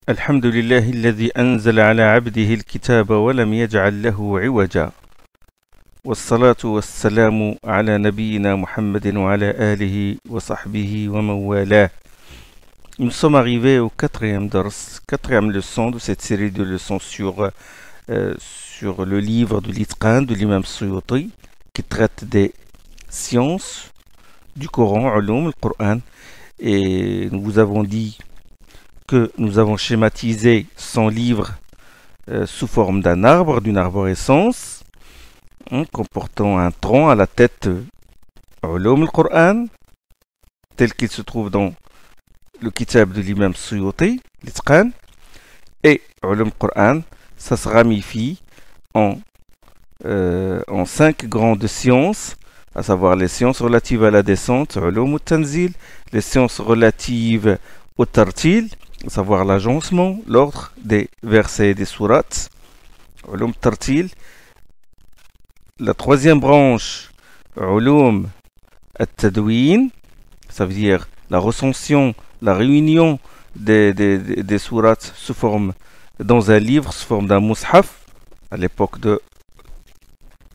الحمد لله الذي أنزل على عبده الكتاب ولم يجعل له عوجا والصلاة والسلام على نبينا Muhammadin wa ala alihi wa sahbihi wa mawala. Nous sommes arrivés au quatrième leçon de cette série de leçons sur le livre de l'Itqan de l'imam Suyuti qui traite des sciences du Coran, Ulum, le Coran. Et nous vous avons dit que nous avons schématisé son livre sous forme d'un arbre, d'une arborescence, comportant un tronc à la tête Ulum al-Qur'an, tel qu'il se trouve dans le kitab de l'imam Suyuti, l'Itqan, et Ulum al-Qur'an, ça se ramifie en 5 grandes sciences, à savoir les sciences relatives à la descente, Ulum al-Tanzil, les sciences relatives au Tartil, à savoir l'agencement, l'ordre des versets et des sourates, Ulum al-Tartil. La troisième branche, Ulum al-Tadwin, ça veut dire la recension, la réunion des sourates sous forme dans un livre, sous forme d'un mushaf, à l'époque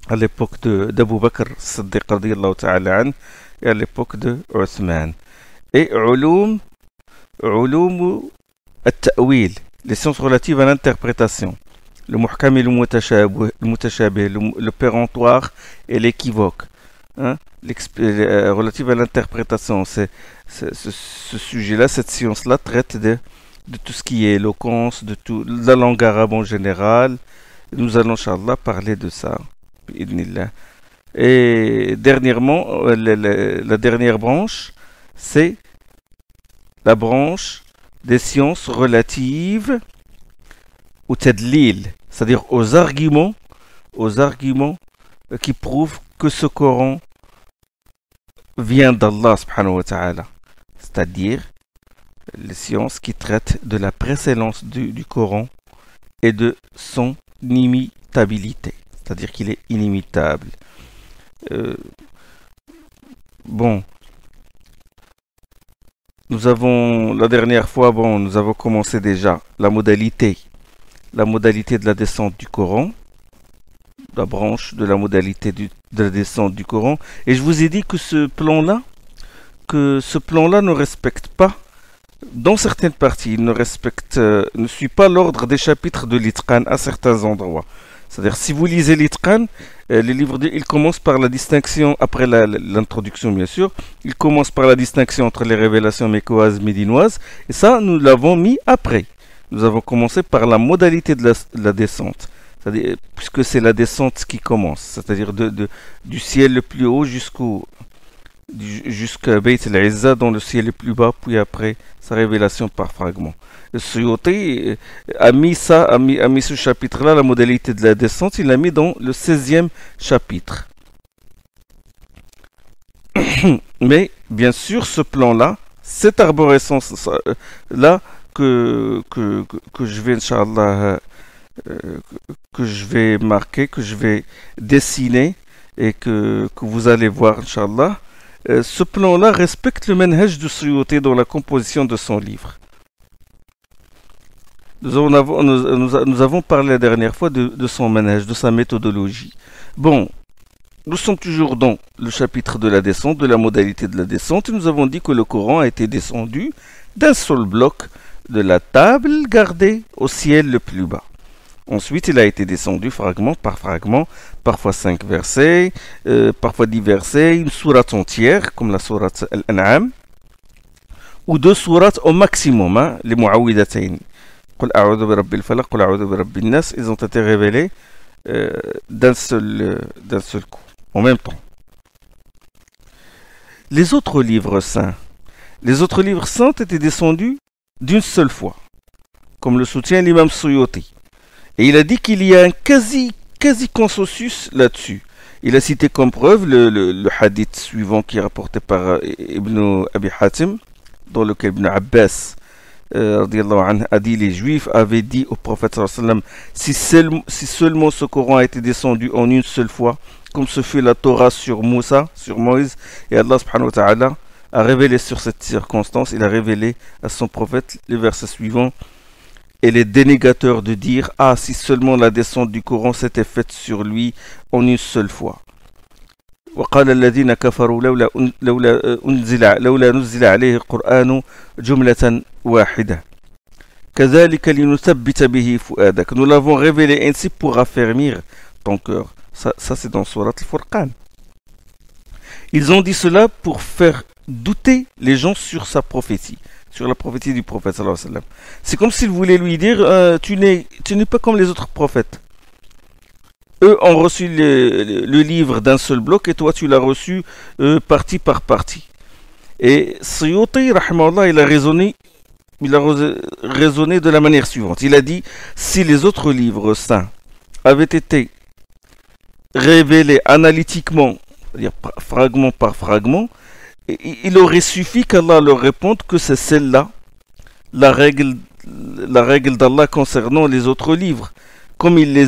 d'Abu Bakr Siddiq radiyallahu ta'ala an, et à l'époque de Uthman. Et Ulum al-Ta'wil, les sciences relatives à l'interprétation. Le muhkam et le mutashabih, le péremptoire et l'équivoque, relative à l'interprétation. Ce sujet-là, cette science-là traite de tout ce qui est éloquence, de la langue arabe en général. Nous allons, Inch'Allah, parler de ça. Et dernièrement, la dernière branche, c'est la branche des sciences relatives au tadlil, c'est-à-dire aux arguments qui prouvent que ce Coran vient d'Allah subhanahu wa ta'ala, c'est-à-dire les sciences qui traitent de la précédence du Coran et de son imitabilité, c'est-à-dire qu'il est inimitable. La dernière fois, nous avons commencé déjà la modalité de la descente du Coran, la branche de la modalité de la descente du Coran, et je vous ai dit que ce plan-là ne respecte pas, dans certaines parties, il ne suit pas l'ordre des chapitres de l'Itqan à certains endroits. C'est-à-dire, si vous lisez l'Itqan, les livres, il commence par la distinction, après l'introduction bien sûr, il commence par la distinction entre les révélations mécoises et médinoises, et ça, nous l'avons mis après. Nous avons commencé par la modalité de la descente, c'est-à-dire, puisque c'est la descente qui commence, c'est-à-dire du ciel le plus haut jusqu'à Bayt al-Izza, dans le ciel le plus bas, puis après sa révélation par fragments. Le Suyuti a mis ce chapitre-là, la modalité de la descente, il l'a mis dans le 16e chapitre. Mais bien sûr, ce plan-là, cette arborescence-là, que je vais, Inch'Allah, que je vais marquer, que je vais dessiner et que vous allez voir, Inch'Allah, ce plan-là respecte le manhaj du Suyuti dans la composition de son livre. Nous avons parlé la dernière fois de son manhaj, de sa méthodologie. Bon, nous sommes toujours dans le chapitre de la descente, de la modalité de la descente, et nous avons dit que le Coran a été descendu d'un seul bloc de la table gardée au ciel le plus bas. Ensuite, il a été descendu fragment par fragment, parfois 5 versets, parfois 10 versets, une sourate entière, comme la sourate Al-An'am, ou 2 sourates au maximum, les Mu'awwidatayn. Qul a'udhu bi rabbil falaq, qul a'udhu bi rabbin nas, ils ont été révélés d'un seul coup, en même temps. Les autres livres saints étaient descendus d'une seule fois, comme le soutient l'imam Suyuti. Et il a dit qu'il y a un quasi consensus là-dessus. Il a cité comme preuve le hadith suivant qui est rapporté par Ibn Abi Hatim, dans lequel Ibn Abbas a dit: les Juifs avaient dit au prophète sallallahu alayhi wa sallam, si seulement ce Coran a été descendu en une seule fois, comme ce fut la Torah sur Moïse, et Allah subhanahu wa ta'ala a révélé sur cette circonstance, il a révélé à son prophète les versets suivants: et les dénégateurs de dire « Ah, si seulement la descente du Coran s'était faite sur lui en une seule fois ». وقال الذين كفروا لولا نزل عليه القرآن جملة واحدة كذلك لنثبت به فؤادك. Nous l'avons révélé ainsi pour affermir ton cœur. Ça c'est dans Surat al-Furqan. Ils ont dit cela pour faire douter les gens sur sa prophétie, sur la prophétie du prophète sallallahu alayhi wa sallam. C'est comme s'ils voulaient lui dire tu n'es pas comme les autres prophètes. Eux ont reçu le livre d'un seul bloc et toi tu l'as reçu partie par partie. Et Suyuti, rahimahullah, il a raisonné de la manière suivante. Il a dit, si les autres livres saints avaient été révélés analytiquement, c'est-à-dire fragment par fragment, il aurait suffi qu'Allah leur réponde que c'est celle-là, la règle d'Allah concernant les autres livres. Comme il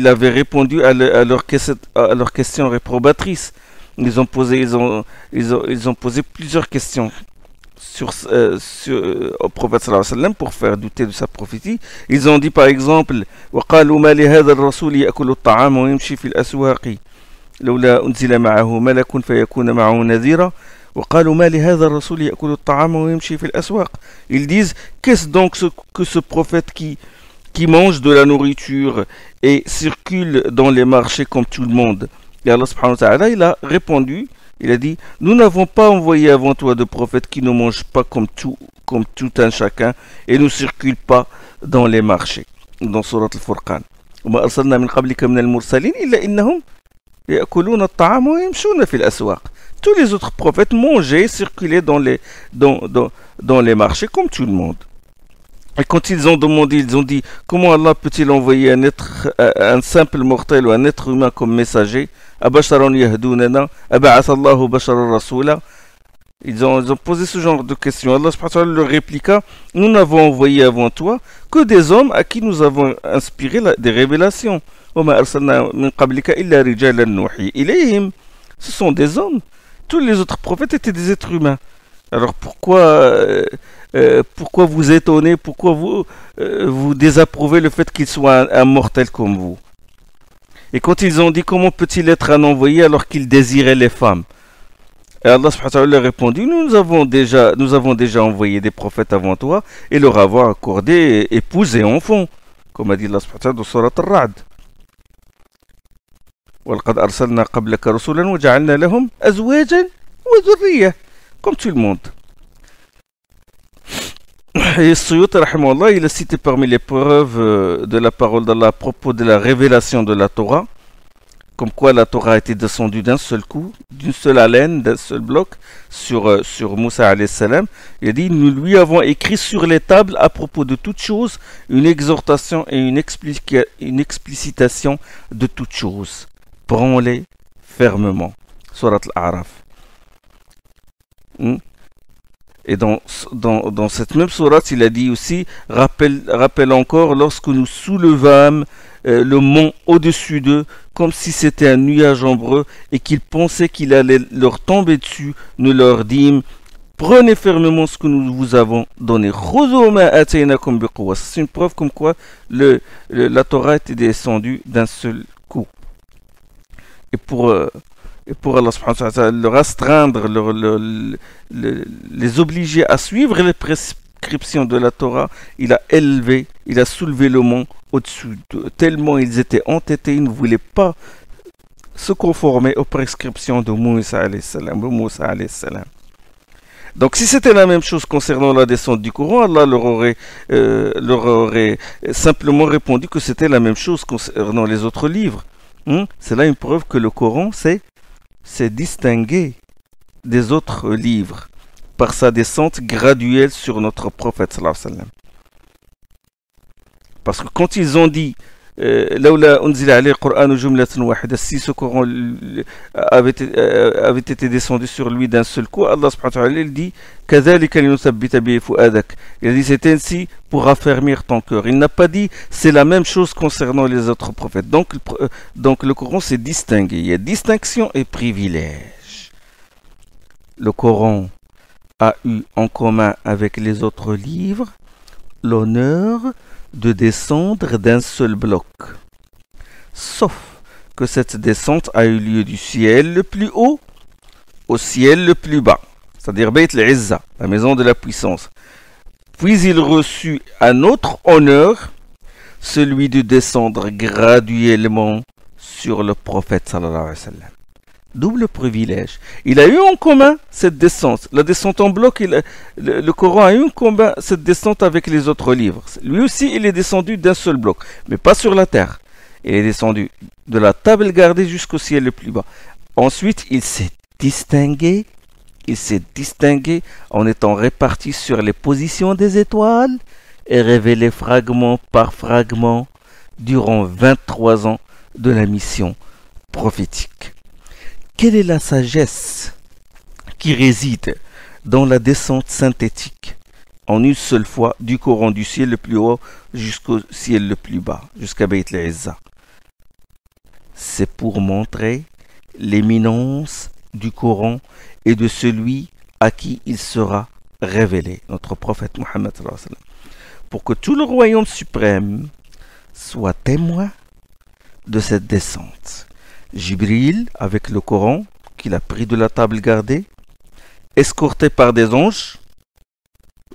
avait répondu à leurs questions réprobatrices. Ils ont posé plusieurs questions au prophète sallallahu alayhi wa sallam pour faire douter de sa prophétie. Ils ont dit par exemple وقالوا ما لهذا الرسول يأكل الطعام ويمشي في الأسواق لولا أنزل معه ملك فيكون معه نذيرا وقالوا ما لهذا الرسول يأكل الطعام ويمشي في الأسواق. Ils disent qu'est-ce donc que ce prophète qui mange de la nourriture et circule dans les marchés comme tout le monde. Et Allah subhanahu wa ta'ala, il a répondu, il a dit, nous n'avons pas envoyé avant toi de prophète qui ne mange pas comme tout un chacun et ne circule pas dans les marchés. Dans Surat al-Furqan. وما أرسلنا من قبلك من المرسلين إلا إنهم يأكلون الطعام ويمشون في الأسواق. Tous les autres prophètes mangeaient, circulaient dans les marchés comme tout le monde. Et quand ils ont demandé, ils ont dit, comment Allah peut-il envoyer un simple mortel ou un être humain comme messager? Abasharan yahdunana, aba'ath Allahu basharan rasula. Ils ont posé ce genre de questions. Allah subhanahu wa ta'ala leur répliqua, nous n'avons envoyé avant toi que des hommes à qui nous avons inspiré des révélations. Ce sont des hommes. Tous les autres prophètes étaient des êtres humains. Alors pourquoi vous étonnez, pourquoi vous désapprouvez le fait qu'il soit un mortel comme vous? Et quand ils ont dit comment peut-il être un envoyé alors qu'il désirait les femmes? Et Allah subhanahu wa ta'ala leur a répondu, nous avons déjà envoyé des prophètes avant toi et leur avons accordé épouse et enfants, comme a dit Allah subhanahu wa ta'ala dans Surat al-Ra'd. وَلَقَدْ أَرْسَلْنَا قَبْلَكَ رُسُلًا وَجَعَلْنَا لَهُمْ أَزْوَاجًا وَذُرِّيَّةً. Comme tout le monde. Et Suyuti, rahimahullah, il a cité parmi les preuves de la parole d'Allah à propos de la révélation de la Torah, comme quoi la Torah a été descendue d'un seul coup, d'une seule haleine, d'un seul bloc, sur Moussa alayhi salam. Il a dit, nous lui avons écrit sur les tables à propos de toutes choses, une exhortation et une explicitation de toutes choses. Prends-les fermement. Surat al-A'raf. Et dans cette même sourate, il a dit aussi, rappelle encore, lorsque nous soulevâmes le mont au-dessus d'eux, comme si c'était un nuage ombreux, et qu'ils pensaient qu'il allait leur tomber dessus, nous leur dîmes, prenez fermement ce que nous vous avons donné. C'est une preuve comme quoi la Torah était descendue d'un seul coup. Et pour Allah subhanahu wa ta'ala leur astreindre, les obliger à suivre les prescriptions de la Torah, il a soulevé le mont au-dessus d'eux. Tellement ils étaient entêtés, ils ne voulaient pas se conformer aux prescriptions de Moussa alayhi salam. Donc si c'était la même chose concernant la descente du Coran, Allah leur aurait simplement répondu que c'était la même chose concernant les autres livres. C'est là une preuve que le Coran s'est distingué des autres livres par sa descente graduelle sur notre prophète sallallahu alayhi wa sallam. Parce que quand ils ont dit si ce Coran avait été descendu sur lui d'un seul coup, Allah subhanahu wa ta'ala il dit il a dit c'est ainsi pour affermir ton cœur. Il n'a pas dit c'est la même chose concernant les autres prophètes. Donc le Coran s'est distingué. Il y a distinction et privilège. Le Coran a eu en commun avec les autres livres l'honneur de descendre d'un seul bloc. Sauf que cette descente a eu lieu du ciel le plus haut au ciel le plus bas, c'est-à-dire Bayt al-Izza, la maison de la puissance. Puis il reçut un autre honneur, celui de descendre graduellement sur le prophète sallallahu alayhi wa sallam. Double privilège. Il a eu en commun cette descente. La descente en bloc, le Coran a eu en commun cette descente avec les autres livres. Lui aussi, il est descendu d'un seul bloc, mais pas sur la terre. Il est descendu de la table gardée jusqu'au ciel le plus bas. Ensuite, il s'est distingué en étant réparti sur les positions des étoiles et révélé fragment par fragment durant 23 ans de la mission prophétique. Quelle est la sagesse qui réside dans la descente synthétique en une seule fois du Coran du ciel le plus haut jusqu'au ciel le plus bas, jusqu'à Bayt al-Izza? C'est pour montrer l'éminence du Coran et de celui à qui il sera révélé, notre prophète Mohammed, pour que tout le royaume suprême soit témoin de cette descente. Jibril, avec le Coran, qu'il a pris de la table gardée, escorté par des anges,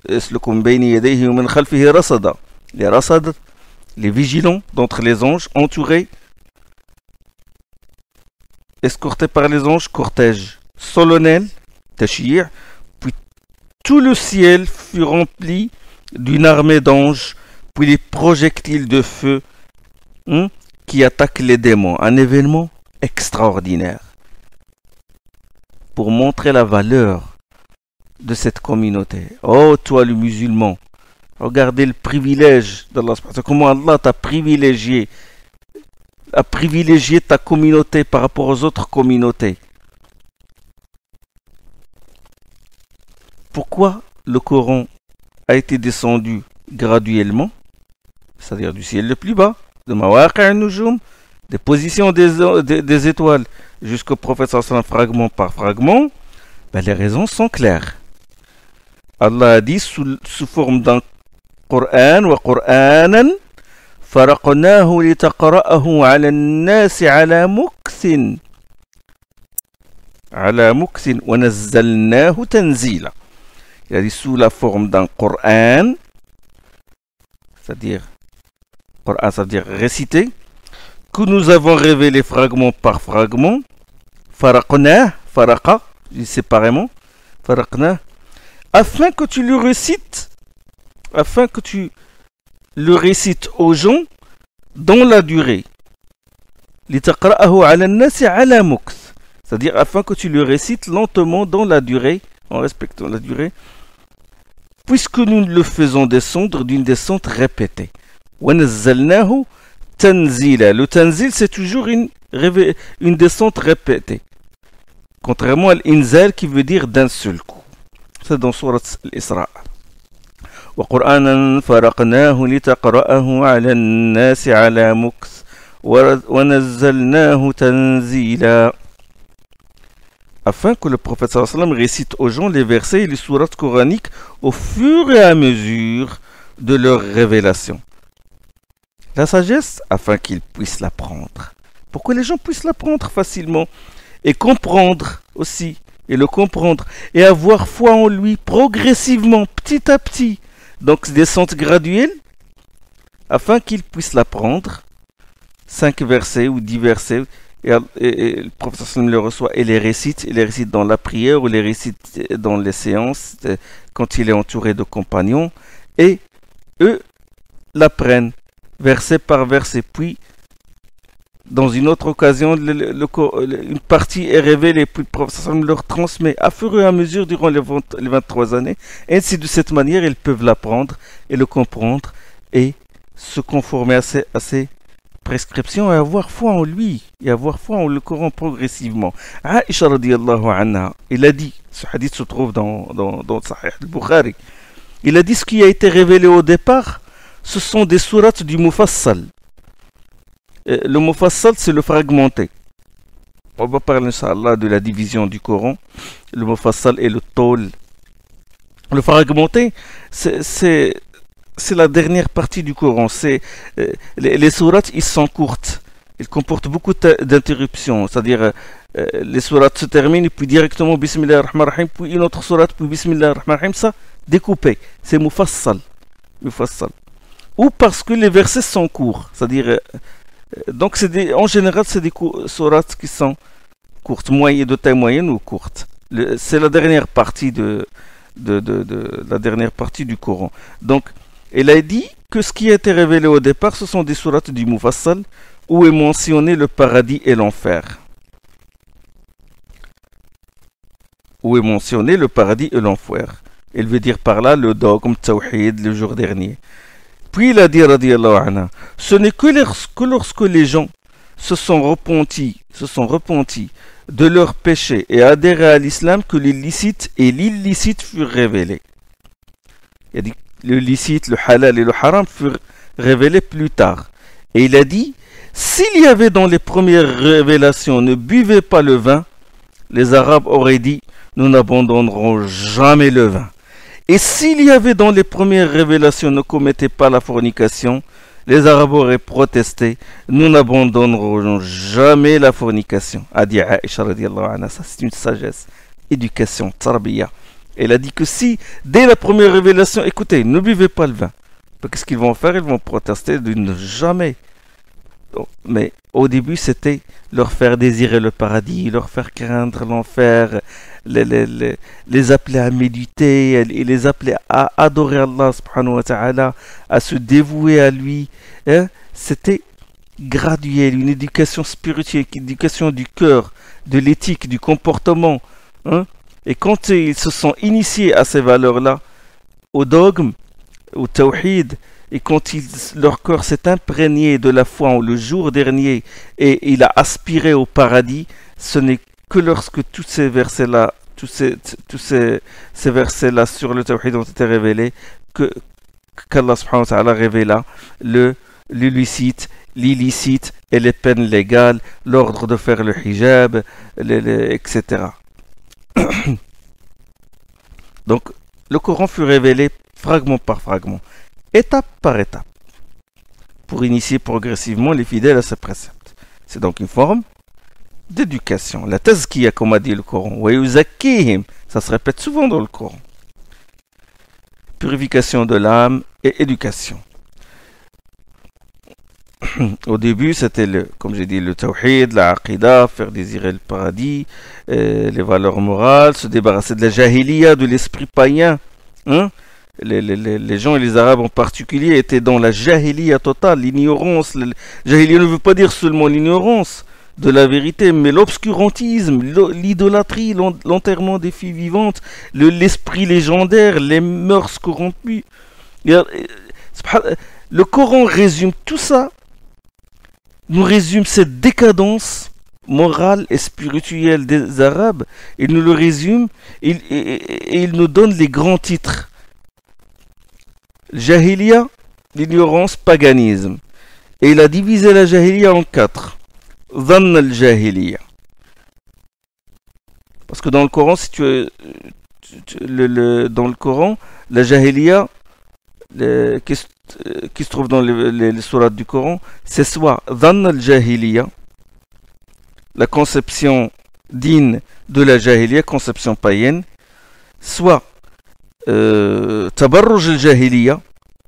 les vigilants d'entre les anges, entourés, escortés par les anges, cortège solennel, tashir', puis tout le ciel fut rempli d'une armée d'anges, puis les projectiles de feu qui attaquent les démons. Un événement extraordinaire pour montrer la valeur de cette communauté. Oh, toi le musulman, regardez le privilège d'Allah, comment Allah t'a privilégié, a privilégié ta communauté par rapport aux autres communautés. Pourquoi le Coran a été descendu graduellement, c'est-à-dire du ciel le plus bas, de Mawaqi' an-Nujum, des positions des étoiles jusqu'au prophète sallallahu fragment par fragment? Les raisons sont claires. Allah a dit sous forme d'un Coran wa Qur'anan faraqnahu litaqra'ahu 'ala an-nasi 'ala mukthin wa nazzalnahu tanzila. Il a dit sous la forme d'un Coran, c'est-à-dire Coran, ça veut dire récité, que nous avons révélé fragment par fragment, faraqna, faraqa, séparément, faraqna, afin que tu le récites aux gens dans la durée. Litaqra'ahu 'ala an-nasi 'ala mukth, c'est-à-dire afin que tu le récites lentement dans la durée, en respectant la durée, puisque nous le faisons descendre d'une descente répétée. وَنَزَّلْنَاهُ تَنزِيلًا. Le tanzil, c'est toujours une descente répétée. Contrairement à l'inzal qui veut dire d'un seul coup. C'est dans Surat Al-Isra. وَقُرْآنًا فَرَقْنَاهُ لِتَقْرَأَهُ عَلَى النَّاسِ عَلَى مُكْثٍ وَنَزَّلْنَاهُ تَنزِيلًا. Afin que le prophète sallallahu alayhi wa sallam récite aux gens les versets et les sourates coraniques au fur et à mesure de leur révélation. La sagesse, afin qu'ils puissent l'apprendre. Pour que les gens puissent l'apprendre facilement et comprendre aussi, et le comprendre, et avoir foi en lui progressivement, petit à petit. Donc descente graduelle, afin qu'ils puissent l'apprendre. 5 versets ou 10 versets. Et le prophète sallam le reçoit et les récite. Il les récite dans la prière ou les récite dans les séances quand il est entouré de compagnons. Et eux l'apprennent verset par verset. Puis, dans une autre occasion, une partie est révélée. Puis le prophète sallam leur transmet à fur et à mesure durant les 23 années. Et ainsi, de cette manière, ils peuvent l'apprendre et le comprendre et se conformer à ces prescription et avoir foi en lui et avoir foi en le Coran progressivement. Aïcha radiyallahu anha, il a dit, ce hadith se trouve dans Sahih al-Bukhari, il a dit ce qui a été révélé au départ, ce sont des sourates du Mufassal. Le Mufassal, c'est le fragmenté. On va parler, Inch'Allah, de la division du Coran. Le Mufassal et le Tol. Le fragmenté, c'est c'est la dernière partie du Coran. Les sourates, ils sont courtes. Ils comportent beaucoup d'interruptions. C'est-à-dire, les sourates se terminent, puis directement Bismillah ar-Rahman ar-Rahim, puis une autre sourate, puis Bismillah ar-Rahman ar-Rahim. Ça, découpé. C'est mufassal. Mufassal. Ou parce que les versets sont courts. C'est-à-dire, donc en général, c'est des sourates qui sont courtes, de taille moyenne ou courtes. C'est la dernière partie la dernière partie du Coran. Donc, elle a dit que ce qui a été révélé au départ, ce sont des sourates du Mufassal où est mentionné le paradis et l'enfer. Où est mentionné le paradis et l'enfer. Il veut dire par là le dogme tawhid le jour dernier. Puis il a dit, radiyallahu anha, ce n'est que lorsque les gens se sont repentis de leurs péchés et adhéré à l'islam que les licites et l'illicite furent révélés. Il a dit le licite, le halal et le haram furent révélés plus tard. Et il a dit, s'il y avait dans les premières révélations ne buvez pas le vin, les Arabes auraient dit, nous n'abandonnerons jamais le vin. Et s'il y avait dans les premières révélations ne commettez pas la fornication, les Arabes auraient protesté, nous n'abandonnerons jamais la fornication. A dit Aïcha radiallahu anha, ça c'est une sagesse, éducation, tarbiya. Elle a dit que si, dès la première révélation, écoutez, ne buvez pas le vin. Qu'est-ce qu'ils vont faire? Ils vont protester de ne jamais. Mais au début, c'était leur faire désirer le paradis, leur faire craindre l'enfer, les appeler à méditer, et les appeler à adorer Allah subhanahu wa ta'ala, à se dévouer à lui. Hein? C'était graduel, une éducation spirituelle, une éducation du cœur, de l'éthique, du comportement. Hein? Et quand ils se sont initiés à ces valeurs-là, au dogme, au tawhid, et quand leur corps s'est imprégné de la foi le jour dernier et il a aspiré au paradis, ce n'est que lorsque tous ces versets-là, ces versets-là sur le tawhid ont été révélés qu'Allah subhanahu wa ta'ala révéla l'illicite, l'illicite et les peines légales, l'ordre de faire le hijab, etc. Donc, le Coran fut révélé fragment par fragment, étape par étape, pour initier progressivement les fidèles à ces préceptes. C'est donc une forme d'éducation. La tazkiya, comme a dit le Coran, wa yuzakkihim, ça se répète souvent dans le Coran. Purification de l'âme et éducation. Au début, c'était, comme j'ai dit, le tawhid, la aqida, faire désirer le paradis, les valeurs morales, se débarrasser de la jahiliya, de l'esprit païen. Hein? Les gens et les Arabes en particulier étaient dans la jahiliya totale, l'ignorance. Jahiliya ne veut pas dire seulement l'ignorance de la vérité, mais l'obscurantisme, l'idolâtrie, l'enterrement des filles vivantes, l'esprit légendaire, les mœurs corrompues. Le Coran résume tout ça, nous résume cette décadence morale et spirituelle des Arabes. Il nous le résume et il nous donne les grands titres. Jahiliya, l'ignorance, paganisme. Et il a divisé la Jahiliya en 4. Dhann al-Jahiliya. Parce que dans le Coran, si tu dans le Coran, la Jahiliya, qui se trouve dans les sourates du Coran, c'est soit Dhann al-Jahiliya, la conception digne de la Jahiliya, conception païenne, soit Tabarruj al-Jahiliya,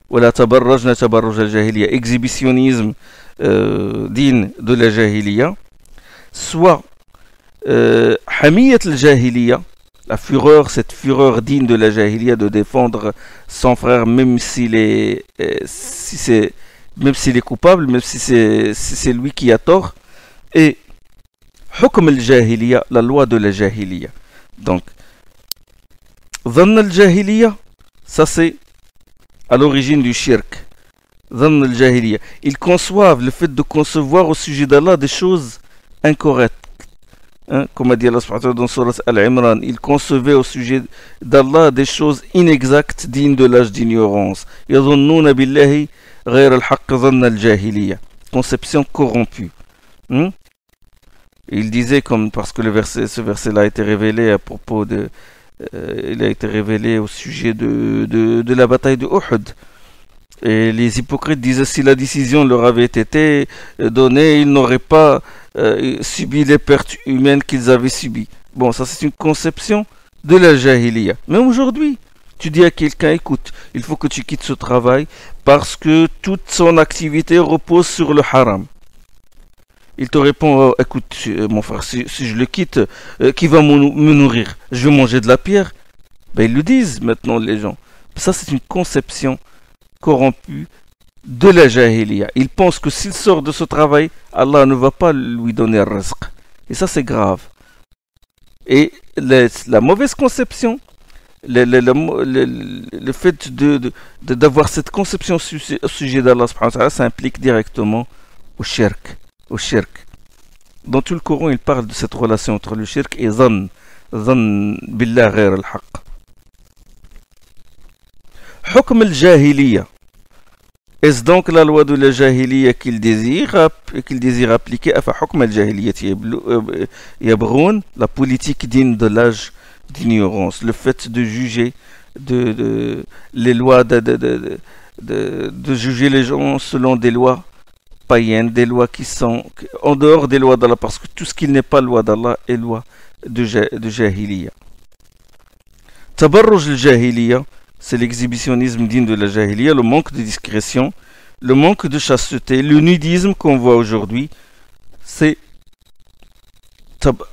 ou la Tabarrajna Tabarruj al-Jahiliya, exhibitionnisme digne de la Jahiliya, soit Hamiyat al-Jahiliya, la fureur, cette fureur digne de la Jahiliya de défendre son frère même s'il est, même s'il est coupable, même si c'est lui qui a tort, et Hukm al-Jahiliya, la loi de la Jahiliya. Donc, Dhann al-Jahiliya, ça c'est à l'origine du shirk. Dhann al-Jahiliya. Ils conçoivent le fait de concevoir au sujet d'Allah des choses incorrectes. Hein, comme a dit Allah subhanahu wa ta'ala dans Surat Al-Imran, ils concevaient au sujet d'Allah des choses inexactes, dignes de l'âge d'ignorance. Yadhunnuna billahi ghayr al-haqq dhann al-Jahiliya. Conception corrompue. Il disait, parce que ce verset-là a été révélé à propos il a été révélé au sujet de la bataille de Uhud. Et les hypocrites disaient si la décision leur avait été donnée, ils n'auraient pas subi les pertes humaines qu'ils avaient subies. Bon, ça c'est une conception de la jahiliya. Même aujourd'hui, tu dis à quelqu'un, écoute, il faut que tu quittes ce travail parce que toute son activité repose sur le haram. Il te répond, oh, écoute, mon frère, si je le quitte, qui va me nourrir? Je vais manger de la pierre. Ben, ils le disent maintenant les gens. Ça c'est une conception corrompue de la jahiliya. Il pense que s'il sort de ce travail, Allah ne va pas lui donner le rizq. Et ça c'est grave. Et la mauvaise conception, le fait d'avoir cette conception au sujet d'Allah, ça implique directement au shirk. Au shirk. Dans tout le Coran, il parle de cette relation entre le shirk et zan billah ghayr al-haq. Hukm al-jahiliya. Est-ce donc la loi de la jahiliya qu'il désire appliquer? Enfin, hukm al-jahiliya yabroun, la politique digne de l'âge d'ignorance, le fait de juger les lois, de juger les gens selon des lois païennes, des lois qui sont en dehors des lois d'Allah, parce que tout ce qui n'est pas loi d'Allah est loi de jahiliya. Tabarruj al-jahiliya, c'est l'exhibitionnisme digne de la jahiliya, le manque de discrétion, le manque de chasteté, le nudisme qu'on voit aujourd'hui. C'est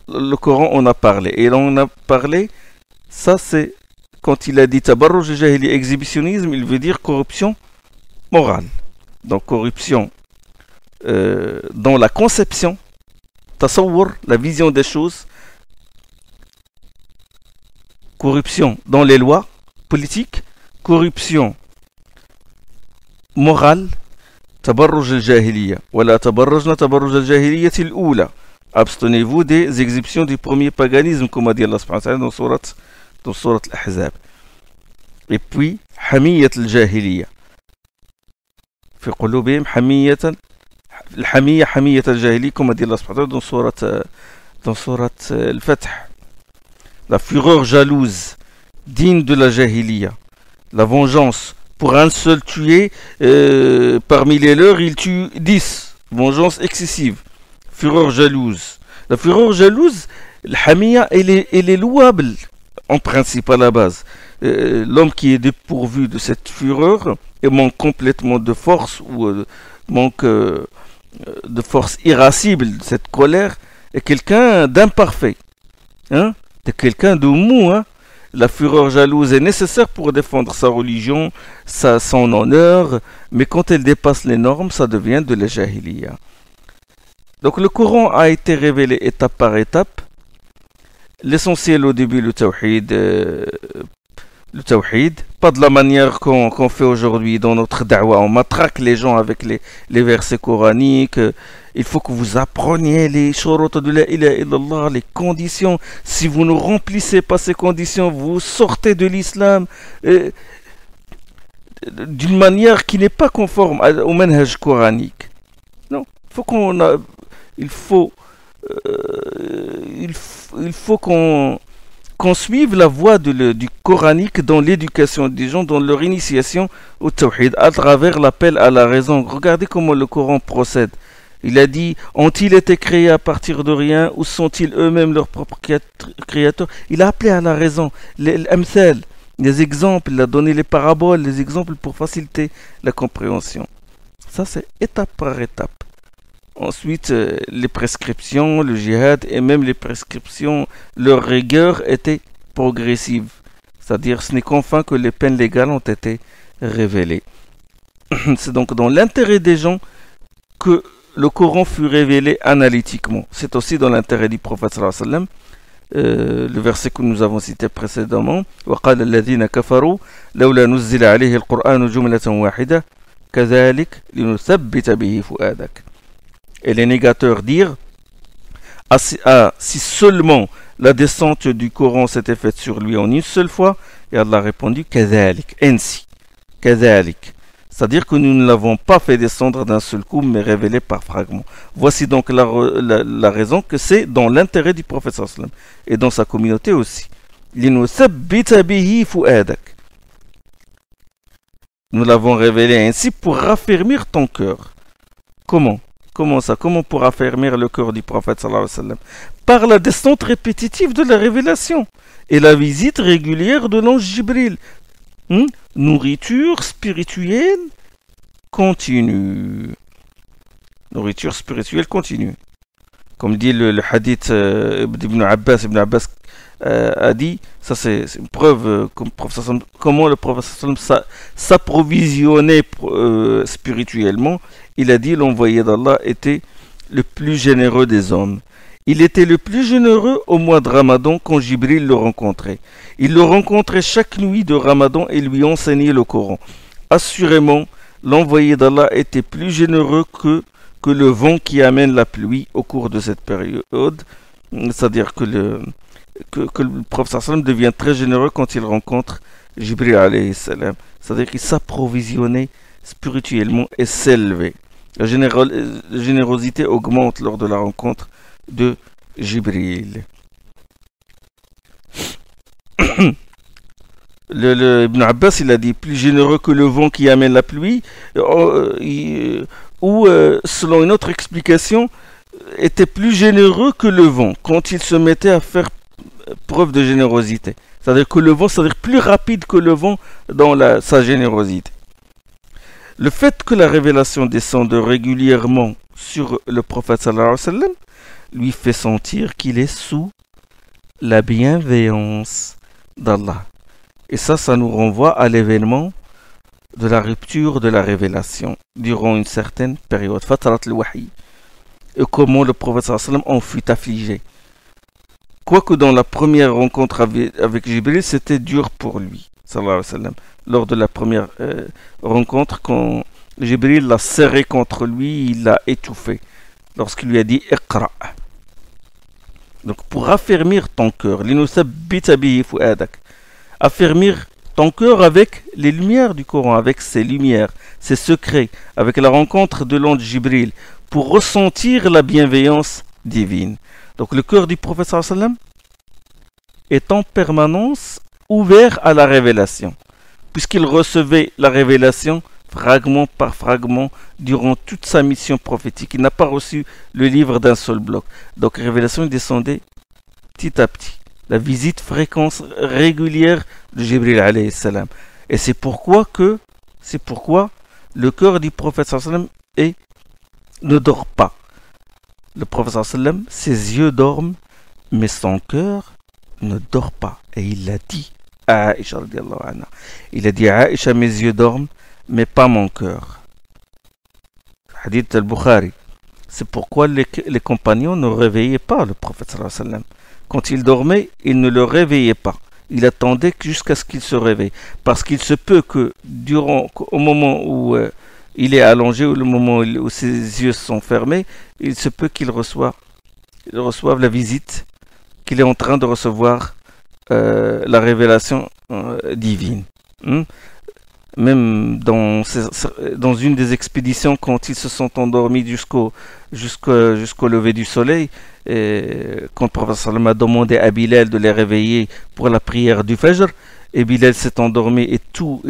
le Coran, on a parlé. Et on a parlé, ça c'est quand il a dit tabarruj al-jahiliya, exhibitionnisme, il veut dire corruption morale. Donc corruption dans la conception, tasawwur, la vision des choses, corruption dans les lois politiques, corruption morale, tabarruj al-jahiliya. Wala tabarrujna tabarruj al-jahiliya al-oula. Abstenez-vous des exhibitions du premier paganisme, comme a dit Allah subhanahu wa ta'ala dans surat al-Ahzab. Et puis, hamiyat al-jahiliya. في قلوبهم حمية الحمية حمية الجاهلية كما dit Allah subhanahu wa ta'ala dans surat al-Fath. La fureur jalouse digne de la jahiliya, la vengeance. Pour un seul tué, parmi les leurs, il tue 10. Vengeance excessive. Fureur jalouse. La fureur jalouse, l'hamiya, elle est louable en principe à la base. L'homme qui est dépourvu de cette fureur et manque complètement de force ou manque de force irascible, de cette colère, est quelqu'un d'imparfait. Hein? C'est quelqu'un de mou. Hein? La fureur jalouse est nécessaire pour défendre sa religion, son honneur, mais quand elle dépasse les normes, ça devient de la jahiliya. Donc le Coran a été révélé étape par étape. L'essentiel au début, le tawhid, pas de la manière qu'on fait aujourd'hui dans notre da'wa. On matraque les gens avec les versets coraniques. Il faut que vous appreniez les shurut de la ilaha illallah, les conditions. Si vous ne remplissez pas ces conditions, vous sortez de l'islam d'une manière qui n'est pas conforme au manhaj coranique. Non, il faut qu'on suive la voie du coranique dans l'éducation des gens, dans leur initiation au tawhid, à travers l'appel à la raison. Regardez comment le Coran procède. Il a dit, ont-ils été créés à partir de rien ou sont-ils eux-mêmes leurs propres créateurs? Il a appelé à la raison, les exemples, il a donné les paraboles, les exemples pour faciliter la compréhension. Ça c'est étape par étape. Ensuite, les prescriptions, le djihad et même les prescriptions, leur rigueur était progressive. C'est-à-dire, ce n'est qu'enfin que les peines légales ont été révélées. C'est donc dans l'intérêt des gens que le Coran fut révélé analytiquement. C'est aussi dans l'intérêt du prophète sallallahu alayhi wa sallam. Le verset que nous avons cité précédemment. وَقَالَ الَّذِينَ كَفَرُوا لَوْلَا نُزِّلَ عَلَيْهِ الْقُرْآنُ جُمْلَةً وَاحِدَةً كَذَلِكَ لِنُثَبِّتَ بِهِ فُؤَادَكَ. Et les négateurs dirent, si seulement la descente du Coran s'était faite sur lui en une seule fois, et Allah a répondu, كَذَلِكَ, ainsi, كَذَلِكَ. C'est-à-dire que nous ne l'avons pas fait descendre d'un seul coup, mais révélé par fragments. Voici donc la raison que c'est dans l'intérêt du prophète sallallahu alayhi wa sallam, et dans sa communauté aussi. لِنُثَبِّتَ بِهِ فُؤَادَكَ. Nous l'avons révélé ainsi pour raffermir ton cœur. Comment? Comment ça? Comment pour raffermir le cœur du prophète sallallahu alayhi wa sallam? Par la descente répétitive de la révélation et la visite régulière de l'ange Jibril. Nourriture spirituelle continue. Nourriture spirituelle continue. Comme dit le hadith d'Ibn Abbas, a dit, ça c'est une preuve comment le prophète s'approvisionnait spirituellement. Il a dit l'envoyé d'Allah était le plus généreux des hommes. Il était le plus généreux au mois de Ramadan quand Jibril le rencontrait. Il le rencontrait chaque nuit de Ramadan et lui enseignait le Coran. Assurément, l'envoyé d'Allah était plus généreux que le vent qui amène la pluie au cours de cette période. C'est-à-dire que le prophète sallam devient très généreux quand il rencontre Jibril alayhi salam. C'est-à-dire qu'il s'approvisionnait spirituellement et s'élevait. La générosité augmente lors de la rencontre de Jibril. Ibn Abbas, il a dit plus généreux que le vent qui amène la pluie, ou selon une autre explication, était plus généreux que le vent quand il se mettait à faire preuve de générosité. C'est-à-dire que le vent, c'est-à-dire plus rapide que le vent dans sa générosité. Le fait que la révélation descende régulièrement sur le prophète sallallahu alayhi wa sallam lui fait sentir qu'il est sous la bienveillance d'Allah. Et ça nous renvoie à l'événement de la rupture de la révélation durant une certaine période, Fatrat al-Wahi, et comment le prophète sallallahu alayhi wa sallam en fut affligé. Quoique dans la première rencontre avec Jibril, c'était dur pour lui, sallallahu alayhi wa sallam. Lors de la première rencontre, quand Jibril l'a serré contre lui, il l'a étouffé, lorsqu'il lui a dit « Iqra ». Donc pour affermir ton cœur, affermir ton cœur avec les lumières du Coran, avec ses lumières, ses secrets, avec la rencontre de l'ange Jibril, pour ressentir la bienveillance divine. Donc le cœur du prophète sallallahu alayhi wa sallam est en permanence ouvert à la révélation, puisqu'il recevait la révélation fragment par fragment durant toute sa mission prophétique. Il n'a pas reçu le livre d'un seul bloc. Donc la révélation descendait petit à petit. La visite fréquence régulière de Jibril alayhi salam. Et c'est pourquoi le cœur du prophète sallallahu alayhi wa sallam ne dort pas. Le prophète sallallahu alayhi wa sallam, ses yeux dorment, mais son cœur ne dort pas. Et il l'a dit à Aïcha radiallahu anha. Il a dit à Aïcha, mes yeux dorment, mais pas mon cœur. Hadith al-Bukhari. C'est pourquoi les compagnons ne réveillaient pas le prophète sallallahu alayhi wa sallam. Quand il dormait, ils ne le réveillaient pas. Il attendait jusqu'à ce qu'il se réveille. Parce qu'il se peut que au moment où il est allongé, ou le moment où ses yeux sont fermés, il se peut qu'il reçoive la visite, qu'il est en train de recevoir la révélation divine. Même dans une des expéditions, quand ils se sont endormis jusqu'au lever du soleil, et quand le prophète sallam a demandé à Bilal de les réveiller pour la prière du Fajr, et Bilal s'est endormi, et toute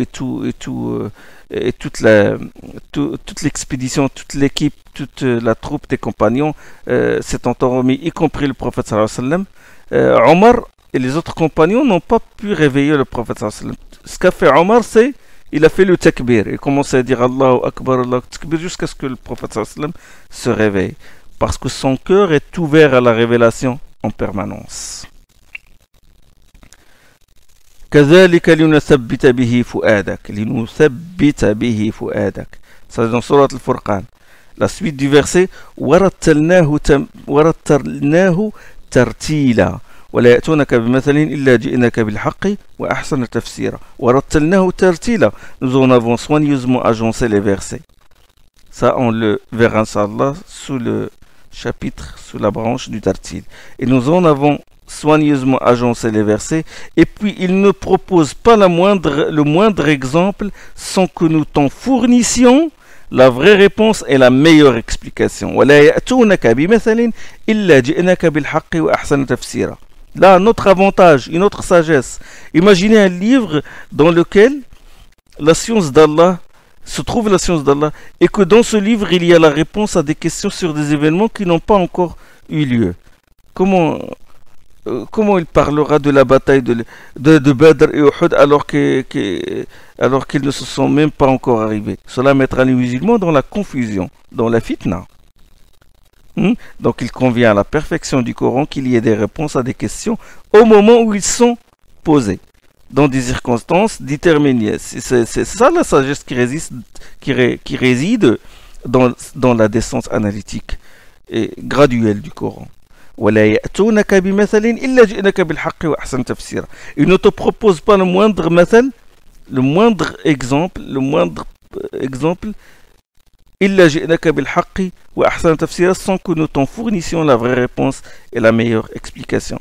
l'expédition, toute l'équipe, toute la troupe des compagnons s'est endormie, y compris le prophète sallallahu alayhi wa sallam. Omar et les autres compagnons n'ont pas pu réveiller le prophète sallallahu alayhi wa sallam. Ce qu'a fait Omar, c'est il a fait le takbir. Il commençait à dire Allahu Akbar, Allahu Takbir, jusqu'à ce que le prophète sallallahu alayhi wa sallam se réveille. Parce que son cœur est ouvert à la révélation en permanence. كذلك لنثبت به فؤادك. Ça c'est dans Surat al-Furqan. La suite du verset ورتلناه ترتيلا ولا يأتونك بمثل إلا جئناك بالحق وأحسن تفسيرا ورتلناه ترتيلا. Nous en avons soigneusement agencé les versets. Ça on le verra inshallah sous le chapitre, sous la branche du tartil. Et nous en avons soigneusement agencé les versets, et puis il ne propose pas le moindre exemple sans que nous t'en fournissions la vraie réponse et la meilleure explication. Là, notre avantage, une autre sagesse. Imaginez un livre dans lequel la science d'Allah, se trouve la science d'Allah, et que dans ce livre, il y a la réponse à des questions sur des événements qui n'ont pas encore eu lieu. Comment il parlera de la bataille de Badr et Uhud alors qu'ils ne se sont même pas encore arrivés? Cela mettra les musulmans dans la confusion, dans la fitna. Donc il convient à la perfection du Coran qu'il y ait des réponses à des questions au moment où ils sont posés, dans des circonstances déterminées. C'est ça la sagesse qui réside dans la descente analytique et graduelle du Coran. Ils ne te proposent pas le moindre exemple, sans que nous t'en fournissions la vraie réponse et la meilleure explication.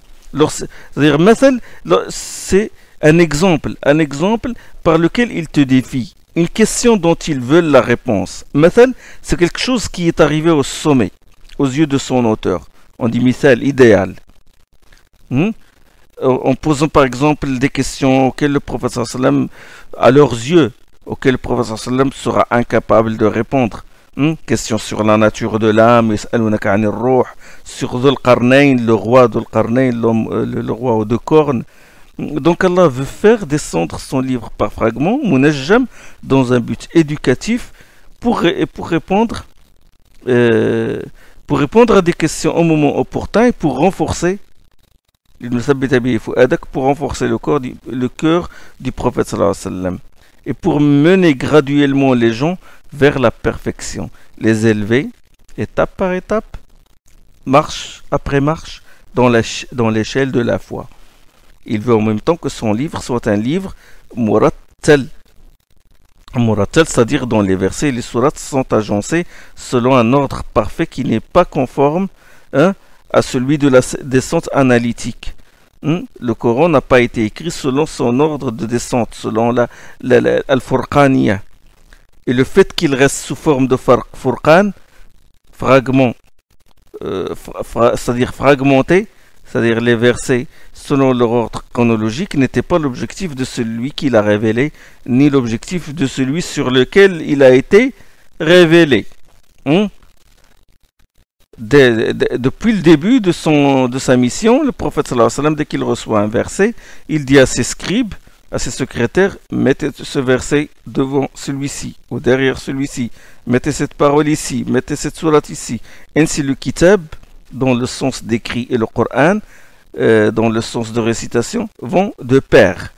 C'est un exemple par lequel il te défie, une question dont ils veulent la réponse. C'est quelque chose qui est arrivé au sommet, aux yeux de son auteur. On dit mithal, idéal. En posant par exemple des questions auxquelles le prophète sallam, à leurs yeux, auxquelles le prophète sallam sera incapable de répondre. Question sur la nature de l'âme, sur Dhul Qarnayn, le roi Dhul Qarnayn, le roi aux deux cornes. Donc Allah veut faire descendre son livre par fragments, munajjam, dans un but éducatif, pour répondre à des questions au moment opportun et pour renforcer le cœur du prophète sallallahu alayhi wa sallam, et pour mener graduellement les gens vers la perfection, les élever étape par étape, marche après marche, dans l'échelle de la foi. Il veut en même temps que son livre soit un livre murattal, c'est-à-dire dont les versets et les sourates sont agencés selon un ordre parfait qui n'est pas conforme à celui de la descente analytique. Le Coran n'a pas été écrit selon son ordre de descente, selon al-Furqaniya. Et le fait qu'il reste sous forme de Furqan, fragment, c'est-à-dire fragmenté, c'est-à-dire les versets selon leur ordre chronologique, n'était pas l'objectif de celui qui l'a révélé, ni l'objectif de celui sur lequel il a été révélé. Depuis le début de sa mission, le prophète sallallahu alayhi wa sallam, dès qu'il reçoit un verset, il dit à ses scribes, à ses secrétaires, mettez ce verset devant celui-ci ou derrière celui-ci, mettez cette parole ici, mettez cette sourate ici. Ainsi le kitab, dans le sens d'écrit, et le Coran, dans le sens de récitation, vont de pair,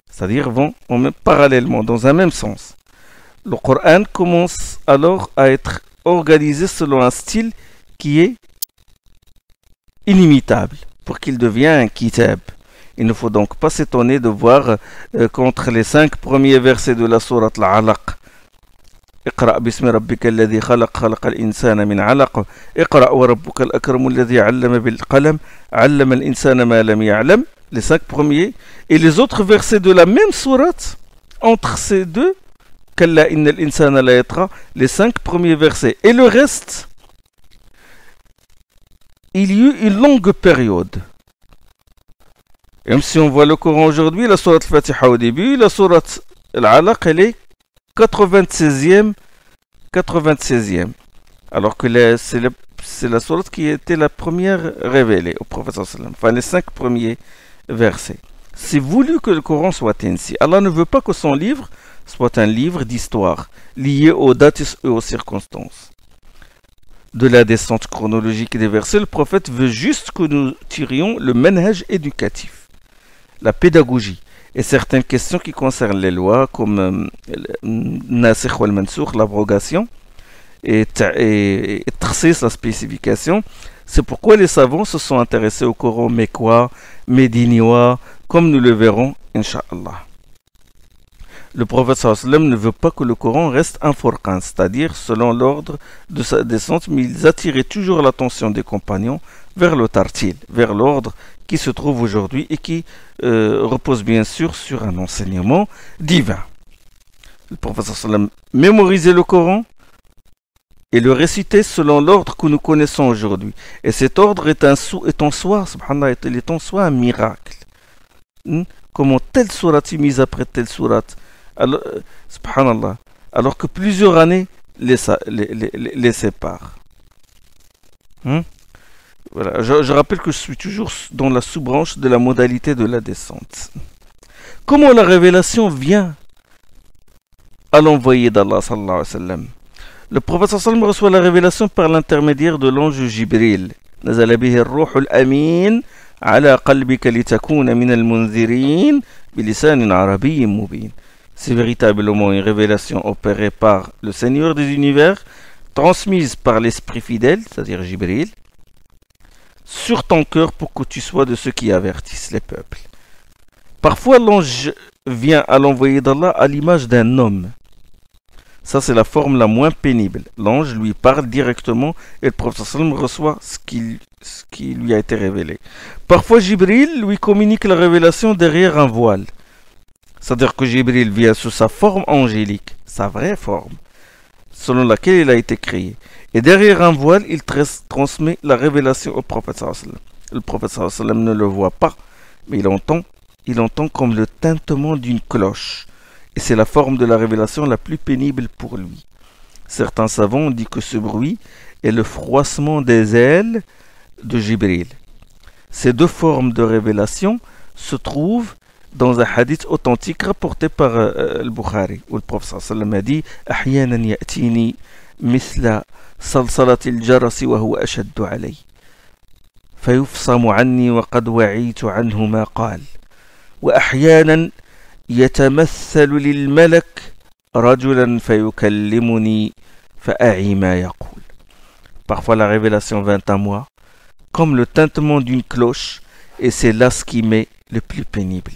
c'est-à-dire vont parallèlement, dans un même sens. Le Coran commence alors à être organisé selon un style qui est inimitable pour qu'il devienne un kitab. Il ne faut donc pas s'étonner de voir qu'entre les 5 premiers versets de la sourate Al-Alaq, اقرأ باسم ربك الذي خلق خلق الإنسان من علق اقرأ وربك الأكرم الذي علم بالقلم علم الإنسان ما لم يعلم, les 5 premiers, et les autres versets de la même sourate, entre ces deux, كلا إن الإنسان لا يطغى, les 5 premiers versets, et le reste, il y eut une longue période. Même si on voit le Coran aujourd'hui, la sourate Al-Fatiha au début, la sourate Al-Alaq, elle est 96e, alors que c'est la sourate qui était la première révélée au prophète sallallahu alayhi wa sallam, enfin les 5 premiers versets. C'est voulu que le Coran soit ainsi. Allah ne veut pas que son livre soit un livre d'histoire lié aux dates et aux circonstances. De la descente chronologique des versets, le prophète veut juste que nous tirions le manhaj éducatif, la pédagogie, et certaines questions qui concernent les lois, comme Nasikh wal Mansoukh, l'abrogation, et Takhsis, la spécification. C'est pourquoi les savants se sont intéressés au Coran mécois, médinois, comme nous le verrons, Inch'Allah. Le prophète sallallahu alayhi wa sallam ne veut pas que le Coran reste un Furqan, c'est-à-dire selon l'ordre de sa descente, mais ils attiraient toujours l'attention des compagnons vers le Tartil, vers l'ordre qui se trouve aujourd'hui et qui repose bien sûr sur un enseignement divin. Le prophète sallallahu alayhi wa sallam mémorisait le Coran et le récitait selon l'ordre que nous connaissons aujourd'hui. Et cet ordre est en soi, subhanallah, il est en soi un miracle. Comment telle sourate est mise après telle sourate, Alors, subhanallah. Alors que plusieurs années les séparent. Hein? Voilà. Je rappelle que je suis toujours dans la sous-branche de la modalité de la descente. Comment la révélation vient à l'envoyé d'Allah sallallahu alayhi wa sallam? Le prophète sallallahu alayhi wa sallam reçoit la révélation par l'intermédiaire de l'ange Jibril. نزل به الروح الأمين على قلبك لتكون من المنذرين بلسان عربي مبين. C'est véritablement une révélation opérée par le Seigneur des univers, transmise par l'Esprit fidèle, c'est-à-dire Jibril, sur ton cœur pour que tu sois de ceux qui avertissent les peuples. Parfois, l'ange vient à l'envoyé d'Allah à l'image d'un homme. Ça, c'est la forme la moins pénible. L'ange lui parle directement et le prophète sallam reçoit ce qui lui a été révélé. Parfois, Jibril lui communique la révélation derrière un voile. C'est-à-dire que Jibril vient sous sa forme angélique, sa vraie forme, selon laquelle il a été créé. Et derrière un voile, il transmet la révélation au prophète sallallahu alayhi wa sallam. Le prophète sallallahu alayhi wa sallam ne le voit pas, mais il entend comme le tintement d'une cloche. Et c'est la forme de la révélation la plus pénible pour lui. Certains savants ont dit que ce bruit est le froissement des ailes de Jibril. Ces deux formes de révélation se trouvent dans un hadith authentique rapporté par al-Bukhari, où le prophète sallallahu alayhi wa sallam a dit « Ahyanan ya'tini misla salsalati al-jarasi wa huwa ashaddu alayhi. Fayufsamu anni wa qad wa'itu anhu ma qal. Wa ahyanan يتمثل للملك رجلا فيكلمني فأعي ما يقول. Parfois la révélation vint à moi comme le tintement d'une cloche et c'est là ce qui m'est le plus pénible.